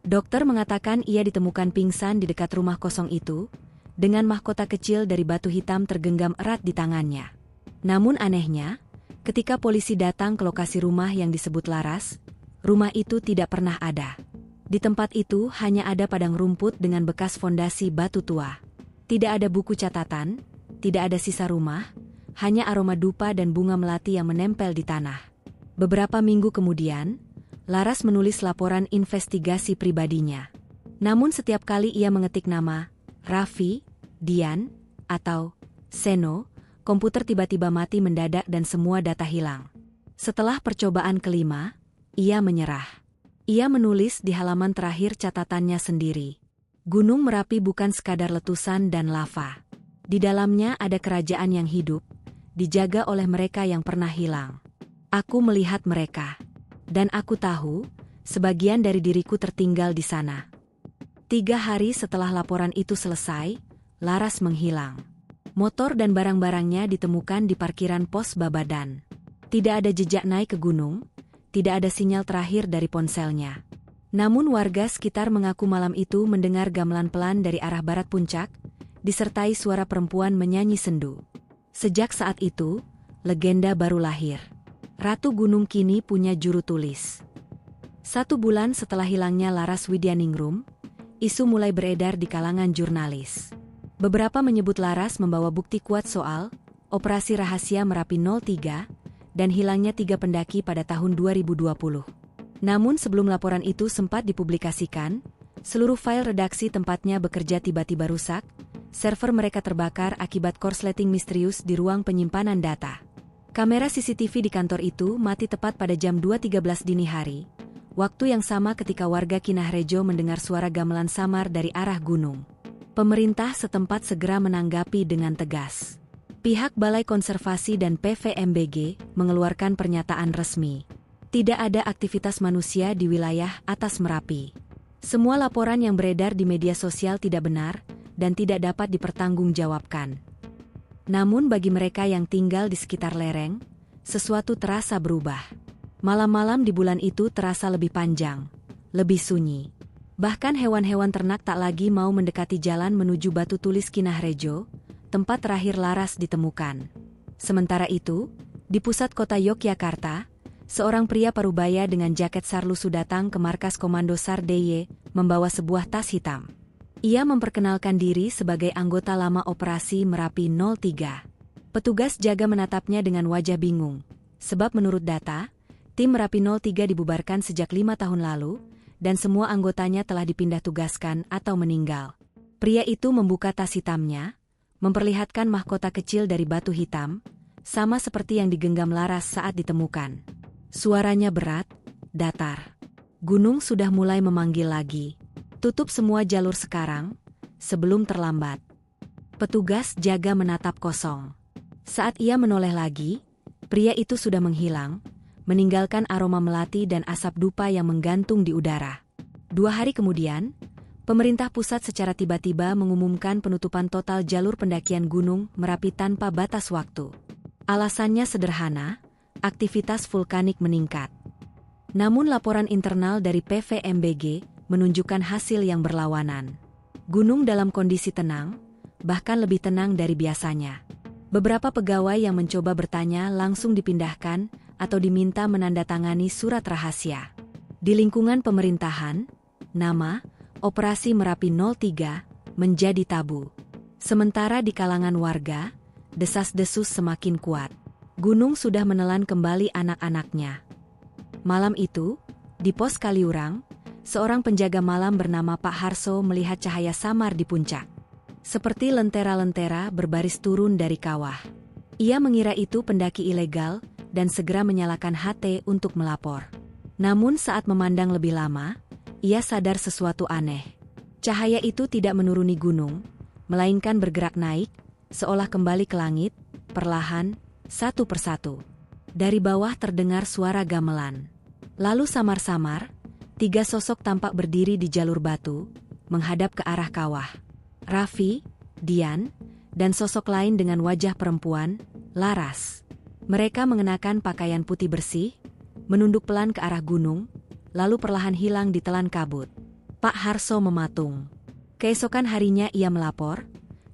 Dokter mengatakan ia ditemukan pingsan di dekat rumah kosong itu, dengan mahkota kecil dari batu hitam tergenggam erat di tangannya. Namun anehnya, ketika polisi datang ke lokasi rumah yang disebut Laras, rumah itu tidak pernah ada. Di tempat itu hanya ada padang rumput dengan bekas fondasi batu tua. Tidak ada buku catatan, tidak ada sisa rumah, hanya aroma dupa dan bunga melati yang menempel di tanah. Beberapa minggu kemudian, Laras menulis laporan investigasi pribadinya. Namun setiap kali ia mengetik nama Raffi, Dian, atau Seno, komputer tiba-tiba mati mendadak dan semua data hilang. Setelah percobaan kelima, ia menyerah. Ia menulis di halaman terakhir catatannya sendiri. Gunung Merapi bukan sekadar letusan dan lava. Di dalamnya ada kerajaan yang hidup, dijaga oleh mereka yang pernah hilang. Aku melihat mereka. Dan aku tahu, sebagian dari diriku tertinggal di sana. 3 hari setelah laporan itu selesai, Laras menghilang. Motor dan barang-barangnya ditemukan di parkiran pos Babadan. Tidak ada jejak naik ke gunung, tidak ada sinyal terakhir dari ponselnya. Namun warga sekitar mengaku malam itu mendengar gamelan pelan dari arah barat puncak, disertai suara perempuan menyanyi sendu. Sejak saat itu, legenda baru lahir. Ratu Gunung kini punya juru tulis. 1 bulan setelah hilangnya Laras Widyaningrum, isu mulai beredar di kalangan jurnalis. Beberapa menyebut Laras membawa bukti kuat soal operasi rahasia Merapi 03 dan hilangnya 3 pendaki pada tahun 2020. Namun sebelum laporan itu sempat dipublikasikan, seluruh file redaksi tempatnya bekerja tiba-tiba rusak, server mereka terbakar akibat korsleting misterius di ruang penyimpanan data. Kamera CCTV di kantor itu mati tepat pada jam 2.13 dini hari, waktu yang sama ketika warga Kinahrejo mendengar suara gamelan samar dari arah gunung. Pemerintah setempat segera menanggapi dengan tegas. Pihak Balai Konservasi dan PVMBG mengeluarkan pernyataan resmi. Tidak ada aktivitas manusia di wilayah atas Merapi. Semua laporan yang beredar di media sosial tidak benar dan tidak dapat dipertanggungjawabkan. Namun bagi mereka yang tinggal di sekitar lereng, sesuatu terasa berubah. Malam-malam di bulan itu terasa lebih panjang, lebih sunyi. Bahkan hewan-hewan ternak tak lagi mau mendekati jalan menuju Batu Tulis Kinahrejo, tempat terakhir Laras ditemukan. Sementara itu, di pusat kota Yogyakarta, seorang pria parubaya dengan jaket sarlusu datang ke markas Komando SAR DIY, membawa sebuah tas hitam. Ia memperkenalkan diri sebagai anggota lama operasi Merapi 03. Petugas jaga menatapnya dengan wajah bingung, sebab menurut data, tim Merapi 03 dibubarkan sejak 5 tahun lalu, dan semua anggotanya telah dipindah tugaskan atau meninggal. Pria itu membuka tas hitamnya, memperlihatkan mahkota kecil dari batu hitam, sama seperti yang digenggam Laras saat ditemukan. Suaranya berat, datar. Gunung sudah mulai memanggil lagi. Tutup semua jalur sekarang, sebelum terlambat. Petugas jaga menatap kosong. Saat ia menoleh lagi, pria itu sudah menghilang, meninggalkan aroma melati dan asap dupa yang menggantung di udara. 2 hari kemudian, pemerintah pusat secara tiba-tiba mengumumkan penutupan total jalur pendakian Gunung Merapi tanpa batas waktu. Alasannya sederhana, aktivitas vulkanik meningkat. Namun laporan internal dari PVMBG menunjukkan hasil yang berlawanan. Gunung dalam kondisi tenang, bahkan lebih tenang dari biasanya. Beberapa pegawai yang mencoba bertanya langsung dipindahkan atau diminta menandatangani surat rahasia. Di lingkungan pemerintahan, nama Operasi Merapi 03 menjadi tabu. Sementara di kalangan warga, desas-desus semakin kuat. Gunung sudah menelan kembali anak-anaknya. Malam itu, di pos Kaliurang, seorang penjaga malam bernama Pak Harso melihat cahaya samar di puncak. Seperti lentera-lentera berbaris turun dari kawah. Ia mengira itu pendaki ilegal dan segera menyalakan HT untuk melapor. Namun saat memandang lebih lama, ia sadar sesuatu aneh. Cahaya itu tidak menuruni gunung, melainkan bergerak naik, seolah kembali ke langit, perlahan, satu persatu. Dari bawah terdengar suara gamelan. Lalu samar-samar, 3 sosok tampak berdiri di jalur batu, menghadap ke arah kawah. Raffi, Dian, dan sosok lain dengan wajah perempuan, Laras. Mereka mengenakan pakaian putih bersih, menunduk pelan ke arah gunung, lalu perlahan hilang di telan kabut. Pak Harso mematung. Keesokan harinya ia melapor,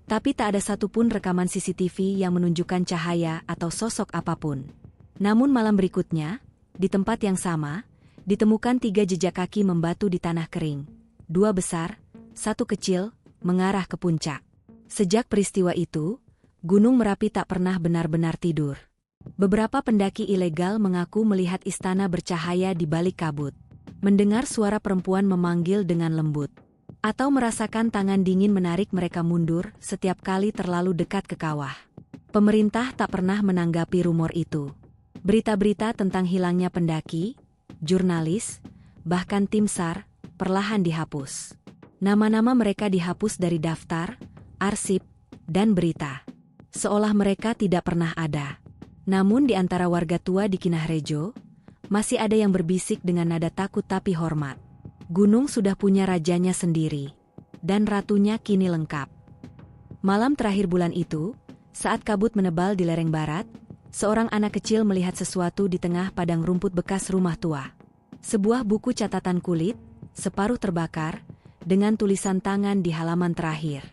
tapi tak ada satupun rekaman CCTV yang menunjukkan cahaya atau sosok apapun. Namun malam berikutnya, di tempat yang sama, ditemukan 3 jejak kaki membatu di tanah kering. 2 besar, 1 kecil, mengarah ke puncak. Sejak peristiwa itu, Gunung Merapi tak pernah benar-benar tidur. Beberapa pendaki ilegal mengaku melihat istana bercahaya di balik kabut, mendengar suara perempuan memanggil dengan lembut, atau merasakan tangan dingin menarik mereka mundur setiap kali terlalu dekat ke kawah. Pemerintah tak pernah menanggapi rumor itu. Berita-berita tentang hilangnya pendaki, jurnalis, bahkan tim SAR, perlahan dihapus. Nama-nama mereka dihapus dari daftar, arsip, dan berita. Seolah mereka tidak pernah ada. Namun di antara warga tua di Kinahrejo, masih ada yang berbisik dengan nada takut tapi hormat. Gunung sudah punya rajanya sendiri, dan ratunya kini lengkap. Malam terakhir bulan itu, saat kabut menebal di lereng barat, seorang anak kecil melihat sesuatu di tengah padang rumput bekas rumah tua. Sebuah buku catatan kulit, separuh terbakar, dengan tulisan tangan di halaman terakhir.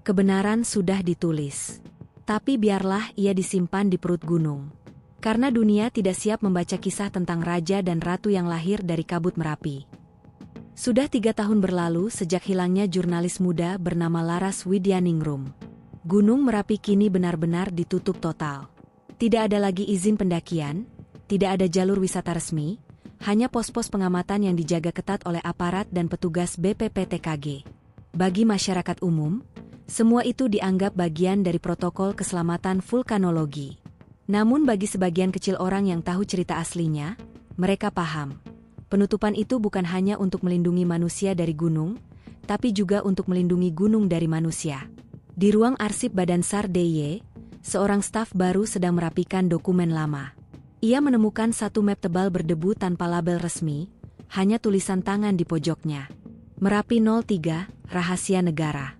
Kebenaran sudah ditulis, tapi biarlah ia disimpan di perut gunung. Karena dunia tidak siap membaca kisah tentang raja dan ratu yang lahir dari kabut Merapi. Sudah 3 tahun berlalu sejak hilangnya jurnalis muda bernama Laras Widyaningrum. Gunung Merapi kini benar-benar ditutup total. Tidak ada lagi izin pendakian, tidak ada jalur wisata resmi, hanya pos-pos pengamatan yang dijaga ketat oleh aparat dan petugas BPPTKG. Bagi masyarakat umum, semua itu dianggap bagian dari protokol keselamatan vulkanologi. Namun bagi sebagian kecil orang yang tahu cerita aslinya, mereka paham. Penutupan itu bukan hanya untuk melindungi manusia dari gunung, tapi juga untuk melindungi gunung dari manusia. Di ruang arsip Badan SAR DIY, seorang staf baru sedang merapikan dokumen lama. Ia menemukan satu map tebal berdebu tanpa label resmi, hanya tulisan tangan di pojoknya. Merapi 03, Rahasia Negara.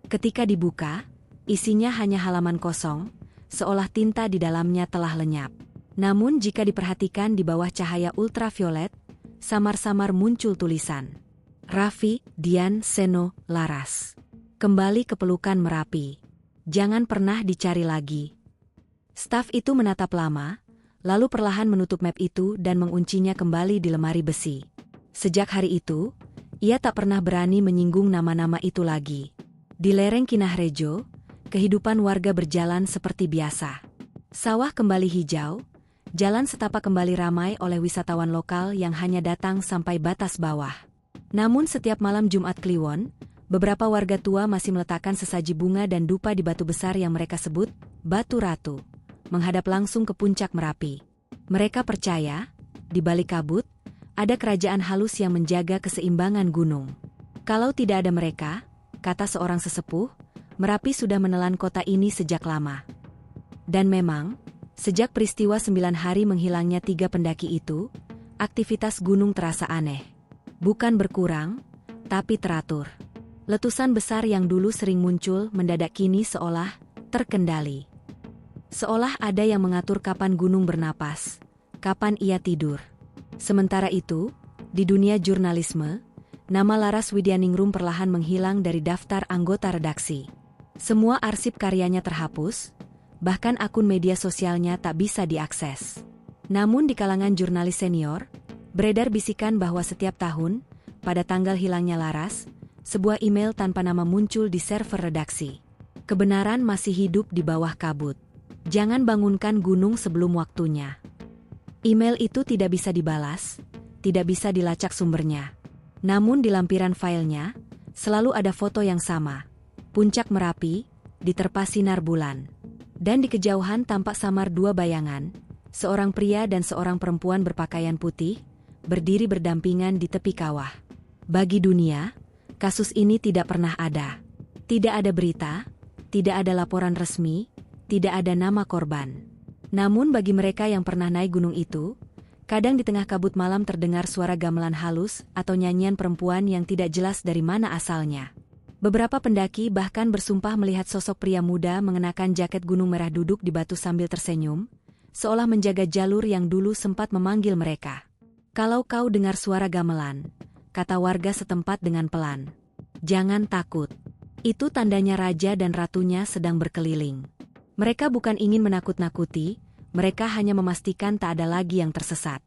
Ketika dibuka, isinya hanya halaman kosong, seolah tinta di dalamnya telah lenyap. Namun jika diperhatikan di bawah cahaya ultraviolet, samar-samar muncul tulisan. Raffi, Dian, Seno, Laras. Kembali ke pelukan Merapi. Jangan pernah dicari lagi. Staf itu menatap lama, lalu perlahan menutup map itu dan menguncinya kembali di lemari besi. Sejak hari itu, ia tak pernah berani menyinggung nama-nama itu lagi. Di lereng Kinahrejo, kehidupan warga berjalan seperti biasa. Sawah kembali hijau, jalan setapak kembali ramai oleh wisatawan lokal yang hanya datang sampai batas bawah. Namun setiap malam Jumat Kliwon, beberapa warga tua masih meletakkan sesaji bunga dan dupa di batu besar yang mereka sebut Batu Ratu, menghadap langsung ke puncak Merapi. Mereka percaya, di balik kabut, ada kerajaan halus yang menjaga keseimbangan gunung. Kalau tidak ada mereka, kata seorang sesepuh, Merapi sudah menelan kota ini sejak lama. Dan memang, sejak peristiwa 9 hari menghilangnya 3 pendaki itu, aktivitas gunung terasa aneh. Bukan berkurang, tapi teratur. Letusan besar yang dulu sering muncul mendadak kini seolah terkendali. Seolah ada yang mengatur kapan gunung bernapas, kapan ia tidur. Sementara itu, di dunia jurnalisme, nama Laras Widyaningrum perlahan menghilang dari daftar anggota redaksi. Semua arsip karyanya terhapus, bahkan akun media sosialnya tak bisa diakses. Namun di kalangan jurnalis senior, beredar bisikan bahwa setiap tahun, pada tanggal hilangnya Laras, sebuah email tanpa nama muncul di server redaksi. Kebenaran masih hidup di bawah kabut. Jangan bangunkan gunung sebelum waktunya. Email itu tidak bisa dibalas, tidak bisa dilacak sumbernya. Namun di lampiran filenya, selalu ada foto yang sama. Puncak Merapi, diterpa sinar bulan. Dan di kejauhan tampak samar 2 bayangan, seorang pria dan seorang perempuan berpakaian putih, berdiri berdampingan di tepi kawah. Bagi dunia, Kasus ini tidak pernah ada. Tidak ada berita, tidak ada laporan resmi, tidak ada nama korban. Namun bagi mereka yang pernah naik gunung itu, kadang di tengah kabut malam terdengar suara gamelan halus atau nyanyian perempuan yang tidak jelas dari mana asalnya. Beberapa pendaki bahkan bersumpah melihat sosok pria muda mengenakan jaket gunung merah duduk di batu sambil tersenyum, seolah menjaga jalur yang dulu sempat memanggil mereka. "Kalau kau dengar suara gamelan," kata warga setempat dengan pelan, "jangan takut. Itu tandanya raja dan ratunya sedang berkeliling. Mereka bukan ingin menakut-nakuti, mereka hanya memastikan tak ada lagi yang tersesat."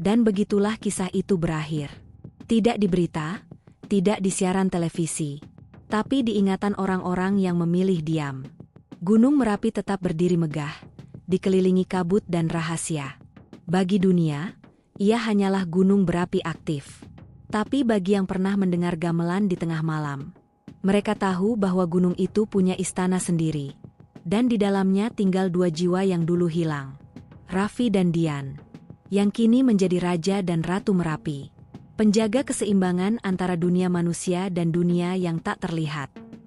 Dan begitulah kisah itu berakhir. Tidak di berita, tidak di siaran televisi, tapi di ingatan orang-orang yang memilih diam. Gunung Merapi tetap berdiri megah, dikelilingi kabut dan rahasia. Bagi dunia, ia hanyalah gunung berapi aktif. Tapi bagi yang pernah mendengar gamelan di tengah malam, mereka tahu bahwa gunung itu punya istana sendiri. Dan di dalamnya tinggal dua jiwa yang dulu hilang, Raffi dan Dian, yang kini menjadi Raja dan Ratu Merapi, penjaga keseimbangan antara dunia manusia dan dunia yang tak terlihat.